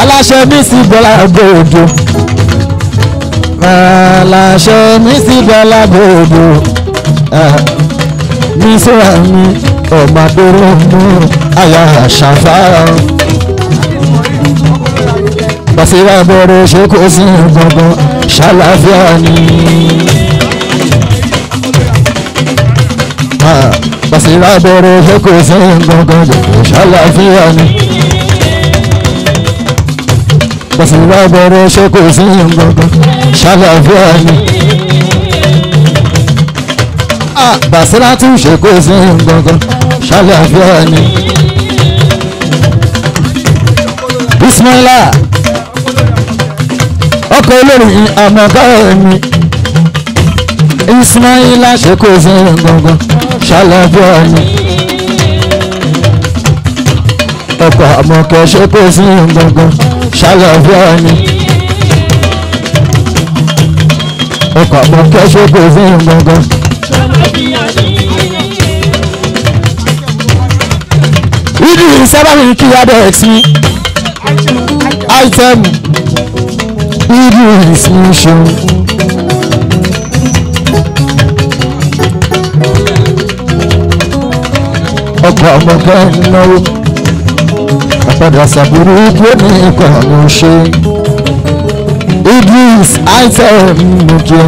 aláṣẹ mínísítì dọ́là gbòòdò aláṣẹ mínísítì dọ́là gbòòdò mínísítì mi ọ̀màdúró mú àyà àṣàfáà. Basira bọ̀rọ̀ ṣe kò sí gbọ̀ngàn ṣàlàfíà ni. Basira bọ̀rọ̀ ṣe kò sí gbọ̀ngàn ṣàlàfíà ni. Basira bọ̀rọ̀ ṣe kò sí gbọ̀ngàn ṣàlàfíà ni. Basira tún ṣe kò sí gbọ̀ngàn ṣàlàfíà ni. Ismaila ọkọ̀ olórin àmọ̀ká mi Ismaila ṣe kò sí gbọ̀ngàn ṣàlàfíà ni. ọkọ̀ àmọ̀kẹ́ ṣe kò sí gbọ̀ngàn ṣàlàfíà ni. ọkọ̀ àmọ̀kẹ́ ṣe kò sí gbọ̀ngàn. ìdí sábàbí kí adex mi item ìdí ìsinmi ọkọ̀ àmọ̀kẹ́ náwó àpàdà sàbúrú kí ó ní ikọ̀ àmọ̀ ṣe Idris item nìjẹ́.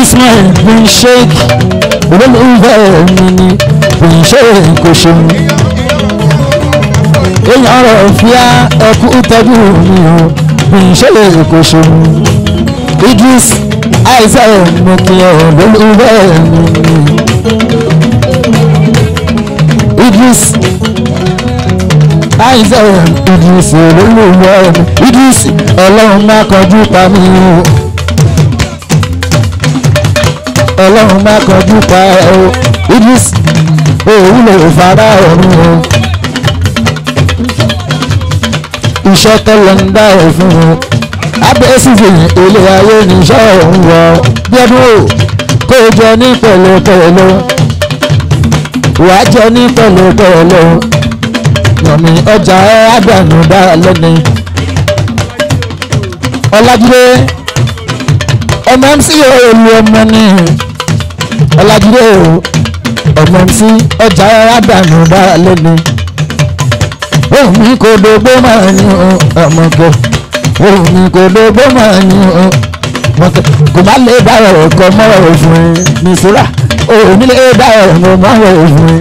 Ismail bin Sheikh olólùfẹ́ mi ni bin Sheikh kò ṣe èèyàn rẹ̀ fíà ẹkú tọ́jú mi o bí n ṣe lè kó ṣe. Idris àìsàn mo kí ẹ lólùfẹ́ mi. Idris àìsàn Idris lólùfẹ́ mi. Idris ọlọ́run má kọjú pa mí o. Ọlọ́run má kọjú pa ẹ o. Idris òun lè fara ọ̀run o. Iṣẹ́ tọ́lọ ń dá ẹ̀ fún o. Abẹ́sífì ilé ayé níṣẹ́ òun wọ. Bíọ́dún o kó o jẹ ní pẹ̀lẹ́pẹ̀lẹ́. Wàá jẹ ní pẹ̀lẹ́pẹ̀lẹ́. Yọ̀mí ọjà ẹ̀ àdánù dá lẹ́ni. Ọlájídé ọmọ MC olú ọmọ ní. Ọlájídé ọmọ MC ọjà ẹ̀ àdánù dá lẹ́ni. Omi kò dógbó máa ní ọmọkẹ́. Omi kò dógbó máa ní ọmọkẹ́. Kò má lè dá ọ̀rọ̀ kan mọ́ òfin ní sùúrà. Omi lè dá ọ̀rọ̀ kan mọ́ òfin.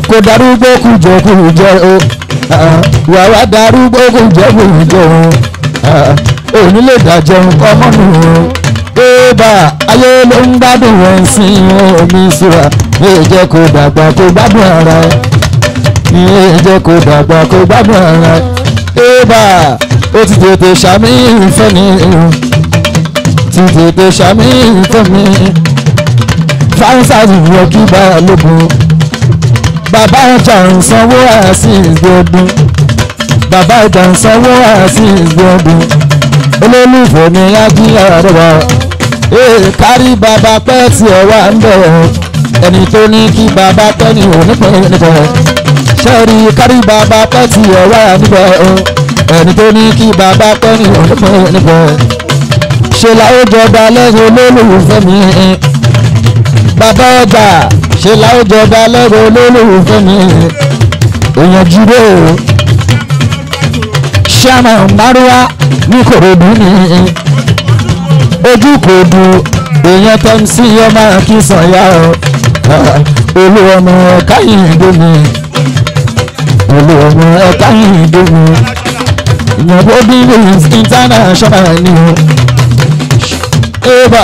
Kò darúgbó kùjẹkùjẹ o. Wàá darúgbó kùjẹkùjẹ o. Omi lè dájẹun ọmọ nù o. Bébà ayé ló ń gbádùn ẹ̀ sí omi sùúrà. Yóò jẹ́ kó dàgbà kó gbádùn ara ẹ̀. Ìyẹn jẹ́ kó dàgbà kó gbádùn ara ẹ̀bà ó ti tètè ṣàmì ìfẹ́ mi ti tètè ṣàmì ìfẹ́ mi fáńsáàsì wọ kí bá lógun bàbá ọjà ń sanwó àásì ìgbọ́dún bàbá ọjà ń sanwó àásì ìgbọ́dún olólùfẹ́ mi á jí àrẹwà kárí bàbá pẹ́ tí ẹ wà ń bẹ̀rẹ̀ ẹni tó ní kí bàbá pẹ́ ní onípẹ́ nípa sẹ́ẹ̀rì kárí bàbá pẹ́ tí ẹ wà níbẹ̀ o ẹni tó ní kí bàbá pẹ́ ní onípẹ́ nípa ṣe láwùjọba lẹ́yìn olólùfẹ́ mi bàbá ọjà ṣe láwùjọba lẹ́yìn olólùfẹ́ mi èèyàn jíde o ṣáàmà márùwá ní Kòròdú ní ojú kò du èèyàn tó ń sí ọmọ kí sànyà o olú ọmọ ẹ̀ka yìí dómi olú ọmọ ẹ̀ka yìí dómi ìyàbọ̀ bíbélì international ni o ébà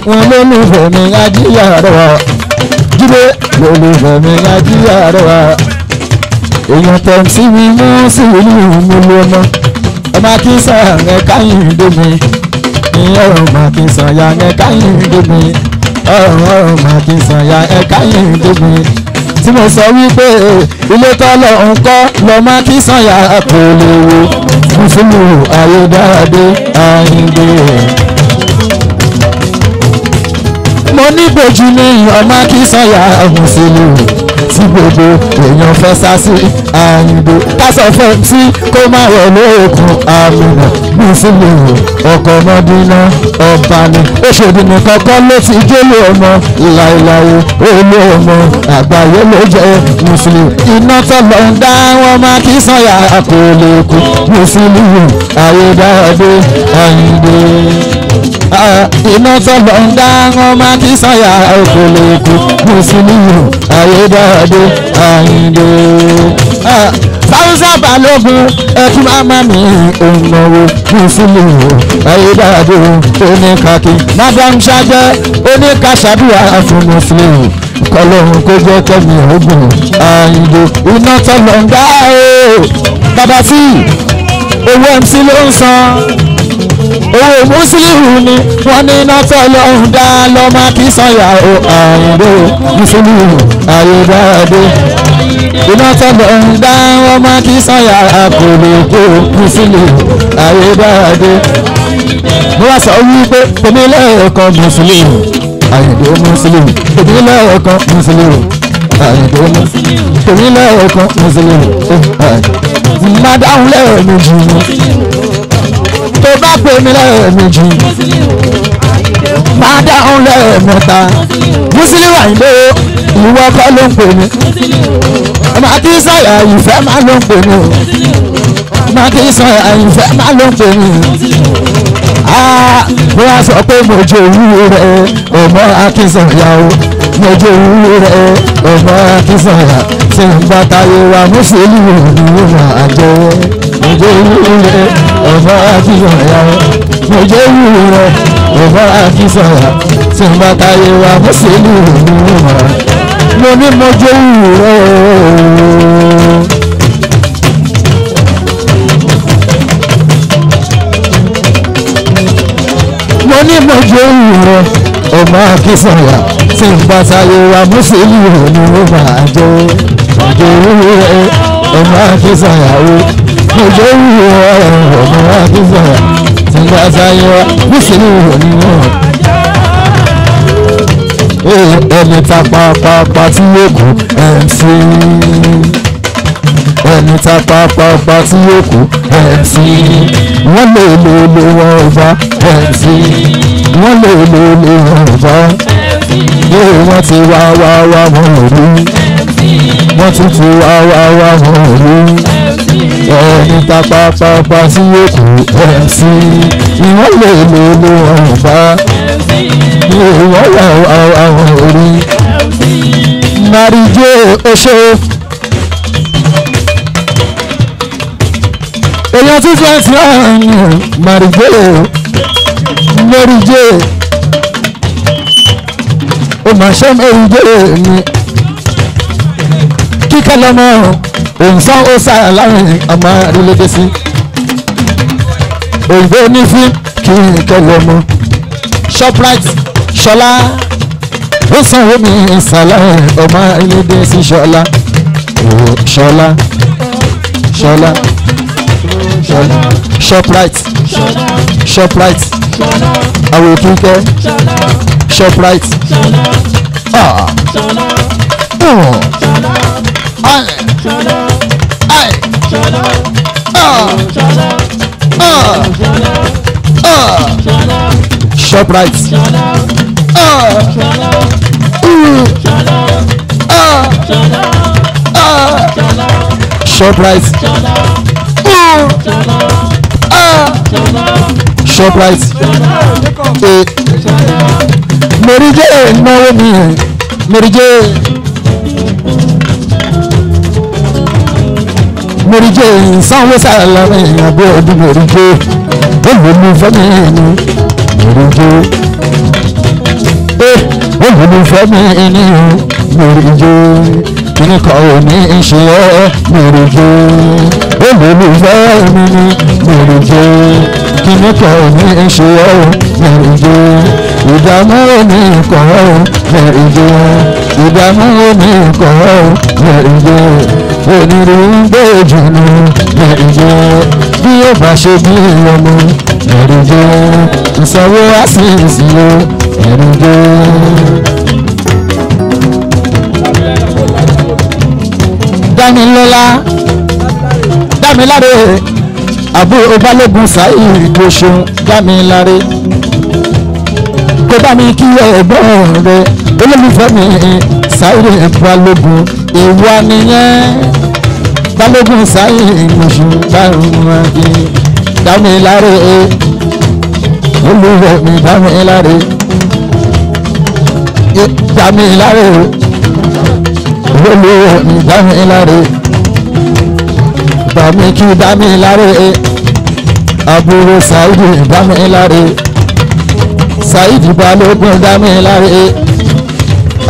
wọn lólùfẹ́ mi ajíyà rẹ̀ wá jíde lólùfẹ́ mi ajíyà rẹ̀ wá èèyàn tó ń sí mi mú sí ìlú ìmúlò ọmọ kí sàn ẹ̀ka yìí dómi ọ̀rọ̀ mà kí sànyà ẹ̀ka yìí dómi ọ̀rọ̀ mà kí sànyà ẹ̀ka yìí dómi tí mo sọ wípé ilé tọ́lọ̀ ń kọ́ lọ má kí sànyà kò lè wo mùsùlùmí ayédáadé àyíndé. mo ní bòjú ní ọmọ kí sànyà mùsùlùmí tí gbogbo èèyàn fẹ́ sá sí àyìnbó kásọ̀ fẹ́ sí kó má wọ̀ lóòkun àmìnà mùsùlùmí ọkọ̀ ọmọdínà ọba ni Òṣòdì nìkan kọ́ ló ti jóló ọmọ láéláé olú ọmọ àgbáyé ló jẹ́ mùsùlùmí iná tọ́lọ̀ ń dá wọn má kí sànyà kò lè kú mùsùlùmí ayédáadé àyìnbó iná tọ́lọ̀ ń dá wọn má kí sànyà kò lè kú mùsùlùmí ayédáadé àyìndé fáwùsà balógun ẹkú máma mi òǹnàwó mùsùlùmí ayédáadé oníkàkí madam ṣájẹ oníkàṣàdúrà fún mùsùlùmí kọlọ́run kó jẹ́ kẹ́mi ọ̀gbìn àyìndé iná tọ́lọ̀ ń dá o bàbá sí owó MC ló ń san owó mùsùlùmí ni wọ́n ní iná tọ́lọ̀ ń dá lọ́mọ kí sànyà o àyìndé mùsùlùmí ayédáadé iná tọ́lọ̀ ń dá ọmọ kí sànyà kò lè kó mùsùlùmí ayédáadé mo wá sọ wípé èmi lẹ́ẹ̀kan mùsùlùmí àyìndé mùsùlùmí èmi lẹ́ẹ̀kan mùsùlùmí àyìndé mùsùlùmí èmi lẹ́ẹ̀kan mùsùlùmí má dáhùn lẹ́ẹ̀mejì tó bá pè mí lẹ́ẹ̀mejì má dáhùn lẹ́ẹ̀mẹ́ta mùsùlùmí àyìndé ìwọ kọ́ ló ń pè mí ọmọ kí sànyà ìfẹ́ má ló ń pè mí ọmọ kí sànyà ìfẹ́ má ló ń pè mí mo wá sọ pé mo jowú rẹ̀ ọmọ Akínsànyà o mo jowú rẹ̀ ọmọ Akínsànyà tí ń bá táyé wa Mùsùlùmí ni ó máa jẹ́ mo jowú rẹ̀ ọmọ Akínsànyà o mo jowú rẹ̀ ọmọ Akínsànyà tí ń bá táyé wa Mùsùlùmí ni ó máa jẹ́ mo ní mo jowú rẹ̀ mo ní mo jowú rẹ̀ ọmọ Akínsànyà tí ń bá táyé wa Mùsùlùmí ni ó máa jẹ́ mo jowú rẹ̀ ọmọ Akínsànyà o mo jowú rẹ̀ ọmọ Akínsànyà tí ń bá táyé wa Mùsùlùmí ni ó máa jẹ́ ẹni ta pàápàá tí yóò kú MC ẹni ta pàápàá tí yóò kú MC wọ́n lè wọ́n ọba MC wọ́n lè wọ́n ọba wọ́n ti wá wọn ò rí wọ́n tún ti wá wọn ò rí ẹni ta pàápàá tí yóò kú MC wọ́n lè wọ́n ọba wọ́n wà àwọn orí Mary J oṣó èèyàn tí fẹ́ǹsì ọ̀hún Mary J ó mà ṣe Mary J ni kíkẹ́ lọ́mọ òǹsán ó sáyà láàrin ọmọ àrílédé sí òyìnbó onífín kíkẹ́ lọ́mọ Shoprite Ṣọlá ó sanwó mi ìsàlẹ̀ ọmọ ilédè sí Ṣọlá Shoprite àwọn kíkẹ́ Shoprite Shoprite Shoprite Shoprite Mary J náwó mi Mary J sanwó sára ẹ̀yìn àbọ̀ ọdún Mary J olùmú fẹ́mi ẹni Mary J olùmú fẹ́mi ẹni Mary J kíní kan ò ní í ṣe ẹ́ Mary J olùmú fẹ́mi ẹni Mary J kíní kan ò ní í ṣe ẹ́ Mary J ìdààmú ò ní kàn ọ́ Mary J ìdààmú ò ní kàn ọ́ Mary J onírúurú ń gbé jùlọ Mary J bí ó bá ṣe bí ọmọ Mary J ìsanwó àṣìṣì o Mary J. Dámilọ́lá Dámiláre àbúrò Balógun Saheed tó ṣeun Dámiláre kó bá mi kí ẹ̀gbọ́n rẹ̀ olólùfẹ́ mi Saheed Balógun ìwà nìyẹn Balógun Saheed oṣù Dámiláre Dámiláre olùwẹ̀ mi Dámiláre Dámiláre olùwẹ̀ mi Dámiláre bàmí kí Dámiláre àbúrò Saheed Dámiláre Saheed Balógun Dámiláre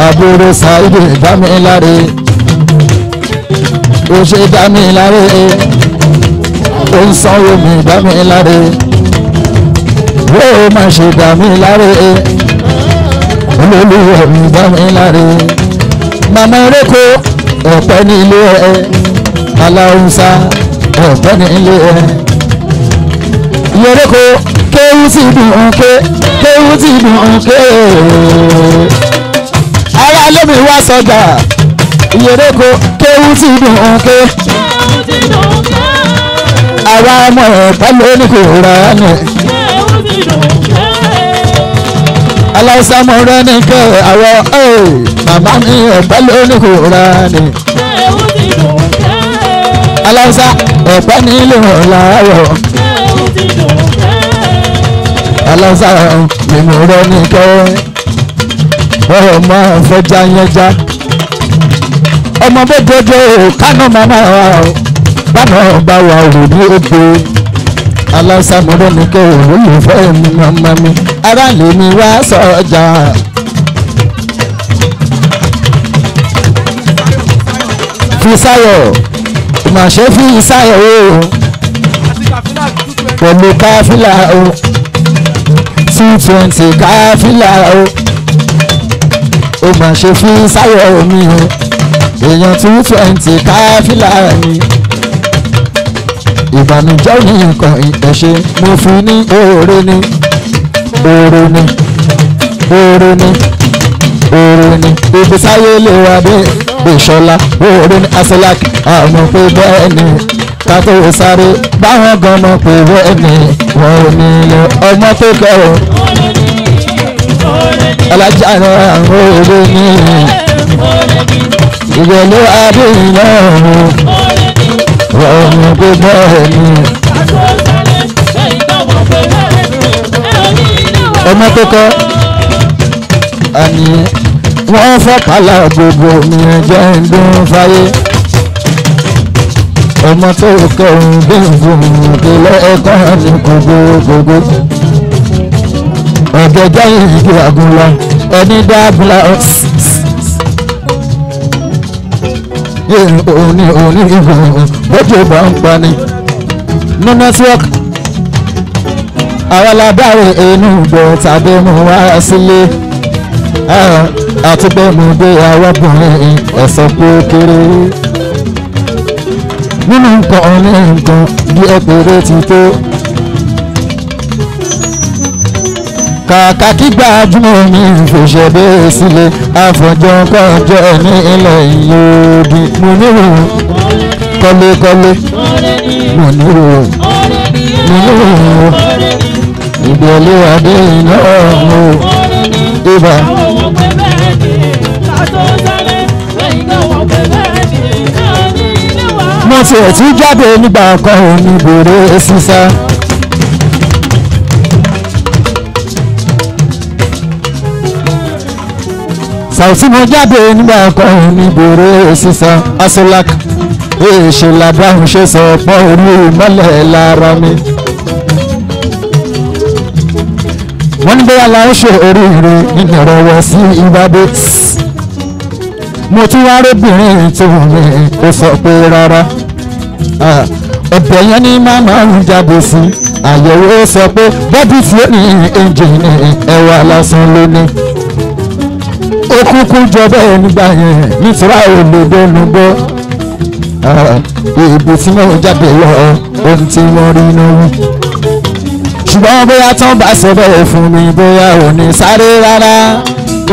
àbúrò Saheed Dámiláre ó ṣe Dámiláre ó ń sanwó mi Dámiláre ó má ṣe Dámiláre olólùwẹ̀ mi Dámiláre màmá eréko ọ̀pẹ nílé ẹ aláwùsá ọ̀pẹ nílé ẹ ìyẹrẹko kéwù ti dùn ké kéwù ti dùn ké ara lómi wá sọjà ìyẹrẹko kéwù ti dùn ké àwa ọmọ ẹ̀pẹ́ lónìí kò rà ní aláwùsá mọ̀ rẹ́ ní kẹ́ àwọ̀ màmá mi ẹ̀pẹ́ lónìí kò rà ní aláwùsá ẹ̀pẹ́ nílò làwọ̀ aláṣà mímú rẹ nìkẹ́ ọmọ àfẹjá yẹn já ọmọ bójoojú kánú màmá wa báná bá wà rò ní òde aláṣà mímú nìkẹ́ olùfẹ́ mi màmá mi ara lè mi wá sọ́jà. Fisáyọ̀ ìmọ̀ṣẹ́ fi ìsáyọ̀ o pẹ̀lú káfílà o 220 káfílà o ìmọ̀ṣẹ́ fi ìsáyọ̀ mi o èèyàn 220 káfílà mi ìbànújẹ́ ní nǹkan ìtẹ̀ṣe mo fi ní oore ní oore ní oore ní oore ní ibi sáyé lè wá dé ìṣọlá oore ní asolaki àmọ́ pé bẹ́ẹ̀ ni ká tó sáré báwọn gan mọ̀ pé bẹ́ẹ̀ ni wọn ò ní lọ ọmọ tó kẹ́ ọ alájà náà àwọn oore ní ìgbẹ́lú adéyìn náà wọn mọ̀ pé bẹ́ẹ̀ ni ọmọ tó kẹ́ àní wọ́n fọ́kànlá gbogbo mi jẹ́ ń dún fáyé ọmọ tó kẹrùn bí ìgbòmù ìpínlẹ̀ ẹ̀kọ́ ní gbogbo ọ̀gẹ̀gẹ̀ ìgbé àgùnlá ẹni dábìlà òní ìgbòmù ojú bá ń pani ní nẹ́tíwọ́kì àwọn alábàárẹ̀ inú ìgbọ̀ tàbí mú wá sílé àti pé mo gbé awọ́bìnrin ẹ̀sọ́ pé kéré nínú nǹkan ní nǹkan bí ẹgbẹ̀rẹ̀ ti tó kàkà kígbà jùmọ̀ ní ìfòṣẹ̀dé sílé àfọ̀jọ́ kọjọ́ ní ilẹ̀ ìyóòdì mo níwò kọ́lékọ́lé mo níwò ìgbẹ̀lẹ̀ adé iná mo ibà. mo ti ẹ̀ tí jáde nígbà kan ò ní bèrè sísá. Sàùtì mo jáde nígbà kan ò ní bèrè sísá. Asolak èèṣe làdáhùn ṣe sọ pọ́ orí mọ́lẹ̀ lára mi. wọ́n ní bóyá la ń ṣe oríire nínú ìrọ̀wọ́ sí ìbádé. mo tún wá rébìnrin tó mi ó sọ pé rárá ọ̀bẹ yẹn ní màmá ń jáde sí àyẹ̀wò sọ pé bọ́dì tí ó ní ẹ́ńjìnì ẹ̀wà lásán ló ní. ó kúkú jọ bẹ́ẹ̀ nígbà yẹn nítorí olùgbẹ́nugbọ́ ibi tí mo jáde lọ ohun tí wọ́n rí náà ṣùgbọ́n bóyá tán bá sọ bẹ́ẹ̀ fún mi bóyá ò ní sáré rárá.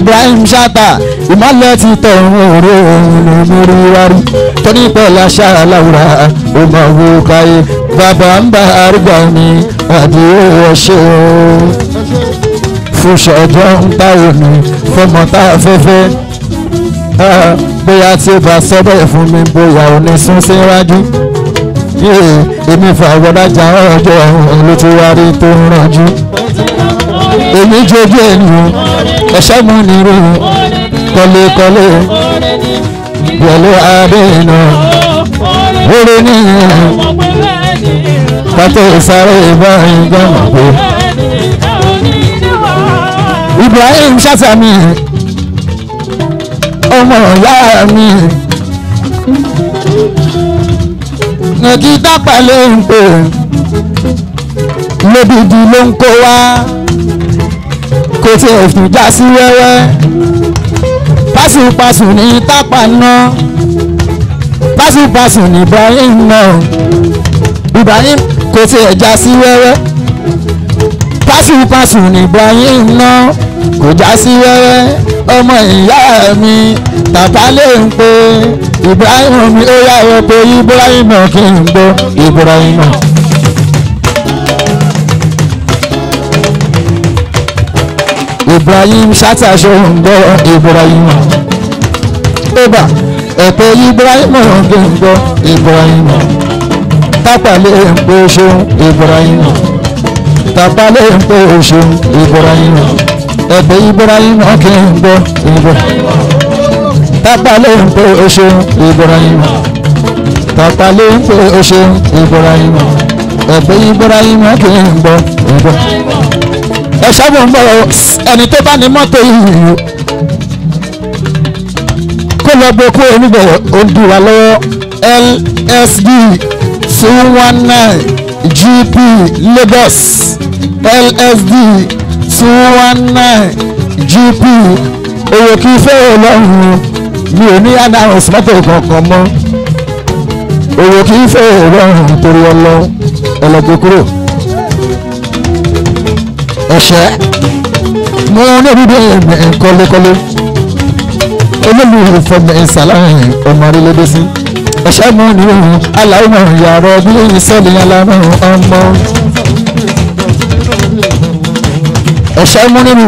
Ibrahim Shatta ìmọ̀lẹ̀ ti tọ̀run òru òun ni mo rí wárí tóní pẹ̀lú aṣá aláwùrà ó máa wo káyé bàbá ń bá arúgbó mi àdìo ọ̀ṣẹ́ o fúnṣọjọ́ ń táwọn ní fọmọ tá a fẹ́fẹ́ bóyá tí ó bá sọ bẹ́ẹ̀ fún mi bóyá ò ní sún síwájú èmi fàwọ́dájà ọjọ́ ọ̀hún ló ti wá rí tó ń rànjú èmi jójú ènìyàn ẹ̀ṣẹ́ mú nírú kọ́lékọ́lé pẹ̀lú adéyìnà orí nìyẹn kátó ìsáré ìbáyìí gbọ́mọ̀ pé Ibrahim Shatta mi ọmọ ìyá mi nàkí dápà ló ń pè lóbìdí ló ń kó wá kò tí ò fún já sí wẹ́wẹ́ pásùpásù ní tápà náà pásùpásù ní Ibrahim náà Ibrahim kò tí ò já sí wẹ́wẹ́ pásùpásù ní Ibrahim náà kò já sí wẹ́wẹ́ ọmọ ìyá mi tàbá lè ń pè Ibrahim mi ó yà wọ pé Ibrahim náà kí n gbọ́ Ibrahim náà. Ibrahim Shatta ṣòun gbọ́ Ibrahim ọba ẹ̀pẹ́ Ibrahim gbọ́ Ibrahim tápàlẹ́ ẹ̀pẹ́ ṣòun Ibrahim tàpálẹ̀ ń pè oṣù Ibrahim ẹ̀bẹ̀ Ibrahim kì í gbọ́ Ibrahim tàpálẹ̀ ń pè oṣù Ibrahim tàpálẹ̀ ń pè oṣù Ibrahim ẹ̀bẹ̀ Ibrahim kì í gbọ́ Ibrahim. ẹ ṣàbọ̀ ń bọ̀ ẹni tó bá ní mọ́tò yìí kó lọ bó kó oníbẹ̀ ó dùn wá lọ́wọ́ LSD 219 GP Lagos LSD 219 GP owó kí fẹ́ ọlọ́run mi ò ní announce mọ́tò kankan mọ́ owó kí fẹ́ ọlọ́run torí ọlọ́run ẹlẹ́gbẹ́ kúrò ẹ̀ṣẹ́ mo ní ìdílé ẹ̀mẹ̀ kọ́lékọ́lé olólùfẹ́ mi ìsàlàyé ọmọ orílẹ̀-èdè sí ẹ̀ṣẹ́ mú ní òun aláwọ̀ yàrá bí ìsọ̀lẹ̀ aláwọ̀ ọmọ ẹ̀ṣẹ́ mú nínú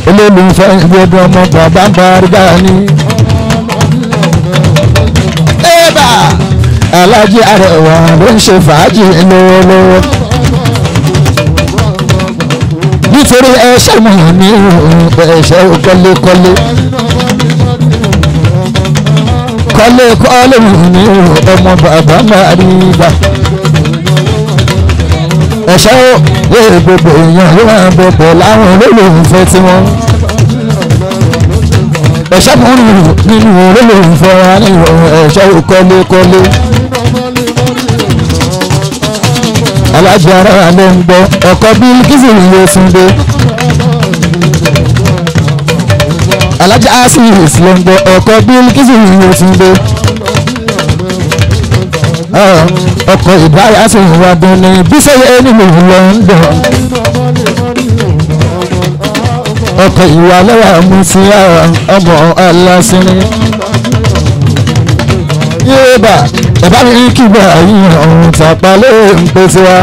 olólùfẹ́ ibi ọdún ọmọ bàbá bàrígà ní. ẹ̀bà alájí Arẹwà ló ń ṣe fàájì lọ́wọ́lọ́wọ́ nítorí ẹ̀ṣẹ́ mú ní ẹ̀ṣẹ́ kọ́lékọ́lé kọ́lé ní ọmọ bàbá bàrígà ẹ̀ṣẹ́ ó yẹ gbogbo èèyàn yóò máa bọ̀bọ̀ láwọn olólùfẹ́ tí wọ́n ẹ̀ṣẹ́ mú nínú olólùfẹ́ wa ní ẹ̀ṣẹ́ ó kọ́lékọ́lé alájí Arẹwà ló ń gbọ́ ọkọ̀ Bílíkísì yóò tún dé alájí Asis ló ń gbọ́ ọkọ̀ Bílíkísì yóò tún dé ọkọ̀ ìbáyà sì ń wá dún ní bísẹ̀yẹ nínú London ọkọ̀ ìwà lọ́wọ́ àmúṣíyà ọmọ aláṣẹ́ni yéèbà ẹ̀bá mi kígbà yìí ọ̀hún tàpá ló ń pèsè wa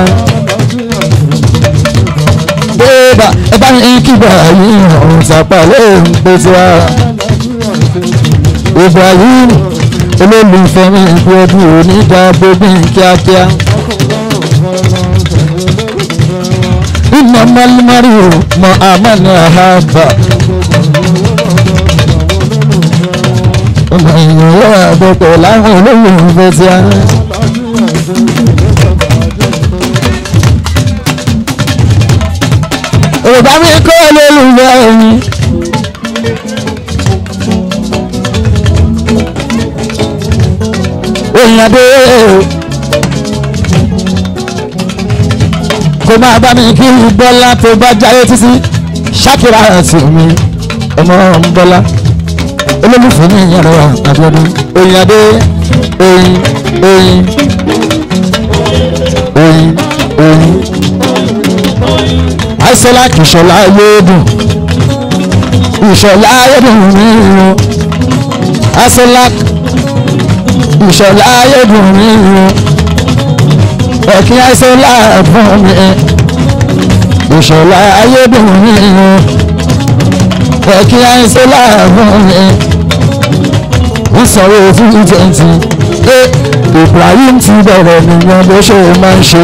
yéèbà ẹ̀bá mi kígbà yìí ọ̀hún tàpá ló ń pèsè wa Ibrahim olólùfẹ́ mi ìgbé ọdún onígbà gbogbo kíákíá iná mọ́límọ́rí mọ́ àmọ́ni àhábà ọmọ èèyàn yóò àbọ̀pọ̀ láwọn olólùfẹ́ tí a ní. òbá mi kọ́ olólùfẹ́ mi. òyìnbó kò máa bá mi kí Bọ́lá tó bá jáyé títí Ṣàkírà àti mi ọmọ Bọ́lá olólùfẹ́ ní Arẹwà Abíọ́dún òyìnbó oyin àìsọ́lá kìsọ́lá ayédùn ìṣọ̀lá ayédùn mi o àìsọ́lá ìṣọ̀lá ayédùn mi o ẹ̀kí àìsọ́lá fún mi ìṣọ̀lá ayédùn mi o ẹ̀kí àìsọ́lá fún mi wọ́n sanwó 2020 Ibrahim ti bẹ̀rẹ̀ nìyẹn bó ṣe máa ń ṣe.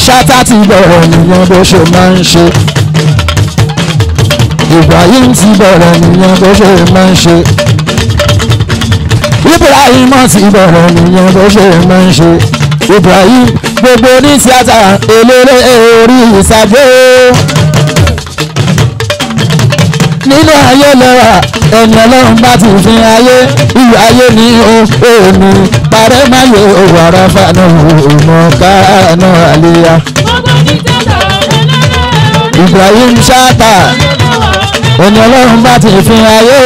Ṣátá ti bẹ̀rẹ̀ nìyẹn bó ṣe máa ń ṣe. Ibrahim ti bẹ̀rẹ̀ nìyẹn bó ṣe máa ń ṣe. Ibrahim ti bẹ̀rẹ̀ nìyẹn bó ṣe máa ń ṣe. Ibrahim gbogbo ní tíátà eléré orí ìsàgbé nínú ayé lẹ́wà ẹni Ọlọ́run bá ti fi ayé ìwé ayé ní òní parẹ́ máa yẹ òwàrà fàánù òmò káànù àlíyá. Ibrahim Ṣátà ẹni Ọlọ́run bá ti fi ayé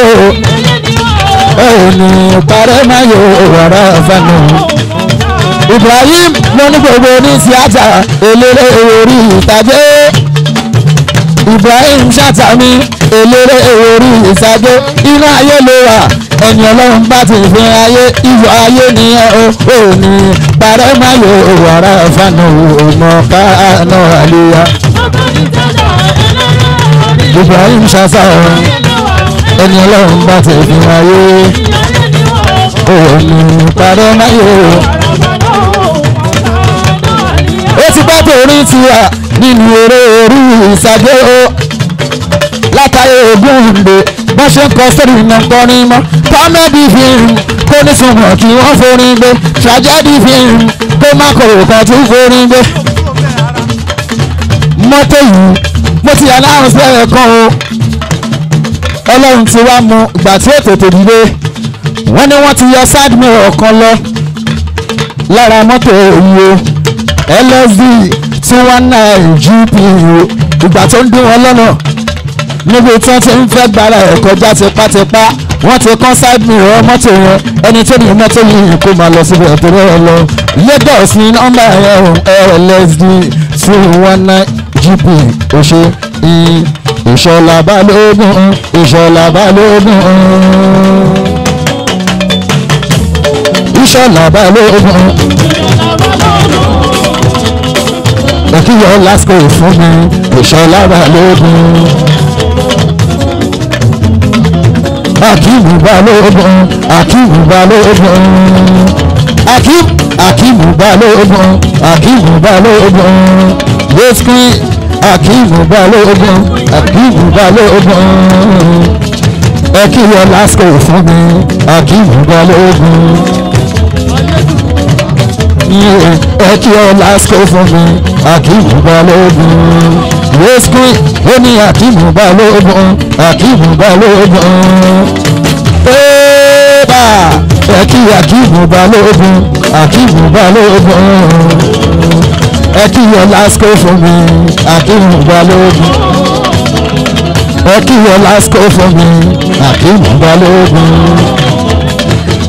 òní parẹ́ máa yẹ òwàrà fàánù. Ibrahim lóní gbogbo ní tíátà eléré orí ìtàgé. Ibrahim Ṣátà mi eléré orí ìsàgé iná ayé ló wà ẹni Ọlọ́run bá ti fi ayé ìwọ ayé nìyẹn ò ní parẹ́ máa yọ òwàrà fàánù òmò káànù àlíyá. Ibrahim Ṣátà ẹni Ọlọ́run bá ti fi ayé òní parẹ́ máyé o. ó ti pẹ́ torí tiwa nínú eré orí ìsàgé o látàrí Ògúndé bọ́n ṣe ń kọ sórí iná kọrin mọ́ kọ́mẹ́dì fíìmù kó ní sunwọ̀n kí wọ́n forin gbé tragedy fíìmù kó má kòrò kan tún forin gbé. mọ́tò yìí mo ti aláhùn sí ẹ̀ẹ̀kan o ọlọ́run ti wá mú ìgbà tí ó tètè dìde wọ́n ní wọ́n ti yọ side mirror kan lọ lára mọ́tò yìí o LSD 219 GPU ìgbà tó ń dín wọn lọ́nà níbi tí wọ́n ti ń fẹ́ gbára ẹ̀ kọjá tipátipá wọ́n ti kán side mirror mọ́tò yẹn ẹni tó ní mọ́tò yìí kó máa lọ síbẹ̀ tó rẹ̀ lọ Lagos ní nọ́mbà ẹ̀ LSD 219 GPU ó ṣe Ìṣọ̀lá Balógun Ìṣọ̀lá Balógun Ìṣọ̀lá Balógun òkìyọ lásìkò fún mi Ìṣọ̀lá Balógun Akíìmù Balógun Akíìmù Balógun Akíìmù Balógun Akíìmù Balógun lẹ́sìkì Akíìmù Balógun Akíìmù Balógun òkìyọ lásìkò fún mi Akíìmù Balógun òkìyọ lásìkò fún mi Akíìmù Balógun lẹ́sìkì ó ní Akíìmù Balógun Akíìmù Balógun ẹ̀ẹ́dà ẹ̀kí Akíìmù Balógun Akíìmù Balógun ẹ̀kíyọ lásìkò fún mi Akíìmù Balógun ẹ̀kíyọ lásìkò fún mi Akíìmù Balógun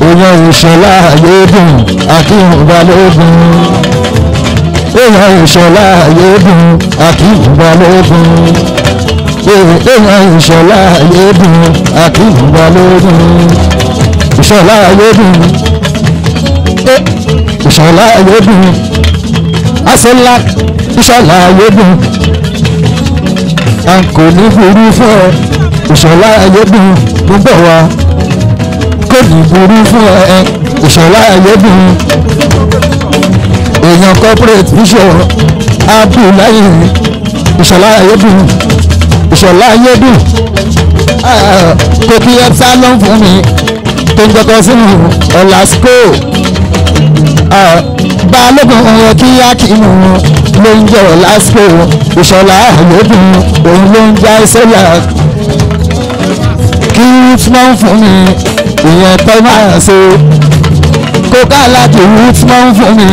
èèyàn Ìṣọ̀lá Ayédùn Akíìmù Balógun èèyàn Ìṣọ̀lá Ayédùn Akíìmù Balógun èèyàn Ìṣọ̀lá Ayédùn Akíìmù Balógun Ìṣọ̀lá Ayédùn Ìṣọ̀lá Ayédùn asọ́lá Ìṣọ̀lá Ayédùn à ń kò ní burú fún ẹ Ìṣọ̀lá Ayédùn gbogbo wa kò ní burú fún ẹ Ìṣọ̀lá Ayédùn èèyàn corporate bishop Abdullahi Ìṣọ̀lá Ayédùn Ìṣọ̀lá Ayédùn kò kí ẹ sá lọ fún mi tó ń jọkọ sínú ọ̀làsíkò Balógun ọ̀rọ̀ kí Akíìmù ló ń jẹ́ ọ̀làsíkò Ìṣọ̀lá Ayédùn òun ló ń já sólà kí Woodman fún mi ìyẹn tó máa ṣe kóká láti Woodman fún mi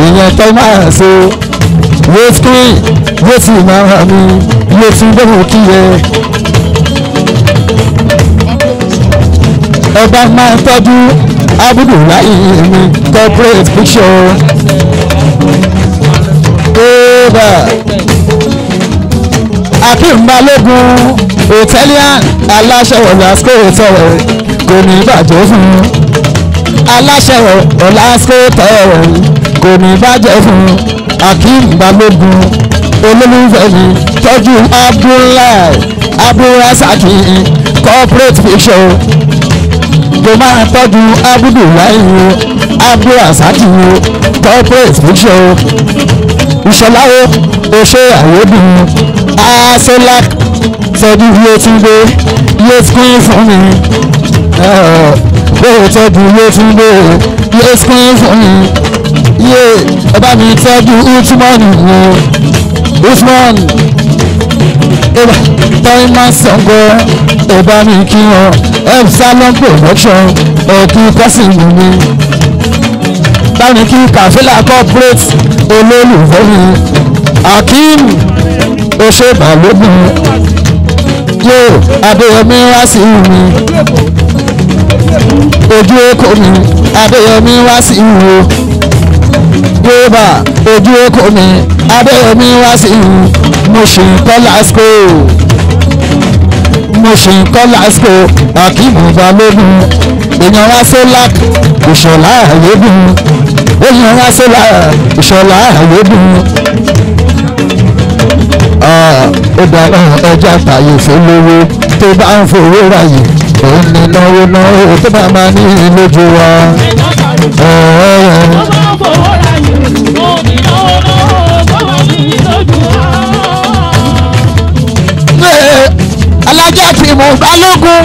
ìyẹn tó máa ṣe wéṣkì yóò sì máa mi yóò tún gbóhùn kí yẹ. Ọba máa ń tọ́jú Abdullahi mi corporate picture. Akíìmù Balógun Italian aláṣẹ Ọ̀làsíkò tẹ̀wẹ̀ kò ní bàjẹ́ fún aláṣẹ Ọ̀làsíkò tẹ̀wẹ̀ kò ní bàjẹ́ fún Akíìmù Balógun olólùfẹ́ mi tọ́jú Abdullahi Abdulrasaki corporate picture tó máa tọ́jú Abdullahi Abdulrasaki corporate picture Ìṣọ̀lá Oṣé Ayédùn Asolak tọ́jú Yétúndé Yétúndé fún mi bó tọ́jú Yétúndé Yétúndé fún mi yé ẹ bá mi tọ́jú Usman tọ́yìnmá Ṣàngó ẹ bá mi kí wọn Epsilon production ẹ̀kí kọ́sìmù mi bámi kí Kàfílà corporate olólùfẹ́ mi Akíìmù Oṣé Balógun yóò Adéyẹmí wá sí mi ojú oko mi Adéyẹmí wá sí wo yóòbá ojú oko mi Adéyẹmí wá sí mo ṣì ń kọ́ lásìkò mo ṣì ń kọ́ lásìkò Akíìmù Balógun èèyàn wá sólà Ìṣọ̀lá Ayédùn èèyàn wá sólà Ìṣọ̀lá Ayédùn ó dáná ẹja tàyè fólówó tó bá ń fowó ra yìí òun ní náwó náwó tó bá máa ní lójú wa. alájà tí mo balógun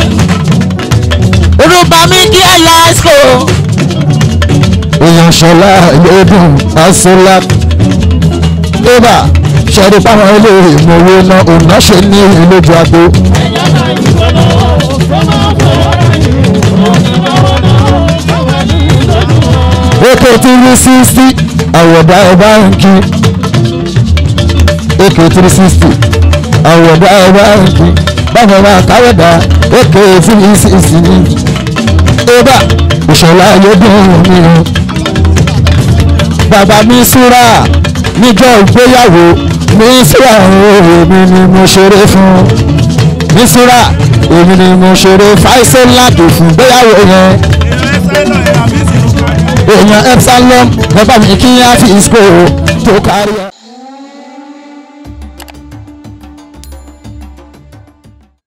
rúbà mi kí ẹ lásìkò. èèyàn ṣọlá yóò dùn àṣọlá ébà ṣẹ́rí páwọn olóore ìmọ̀wé náà òun ṣe ní ìlójú agbo. èkó 360 àwọ̀dá ẹ̀bá ń kí èkó 360 àwọ̀dá ẹ̀bá ń kí báwọn máa káwọ̀dá èkó 360 ní ébà ìṣọ̀lá yóò dùn mí o. bàbá mi súra níjọ́ ìgbéyàwó mísírà èmi ni mo ṣeré fún mísírà èmi ni mo ṣeré fáìsẹ́ láti fún ìgbéyàwó yẹn. èèyàn epsilon bàbá mi kí á fi ìsìkò tó kárí ẹ.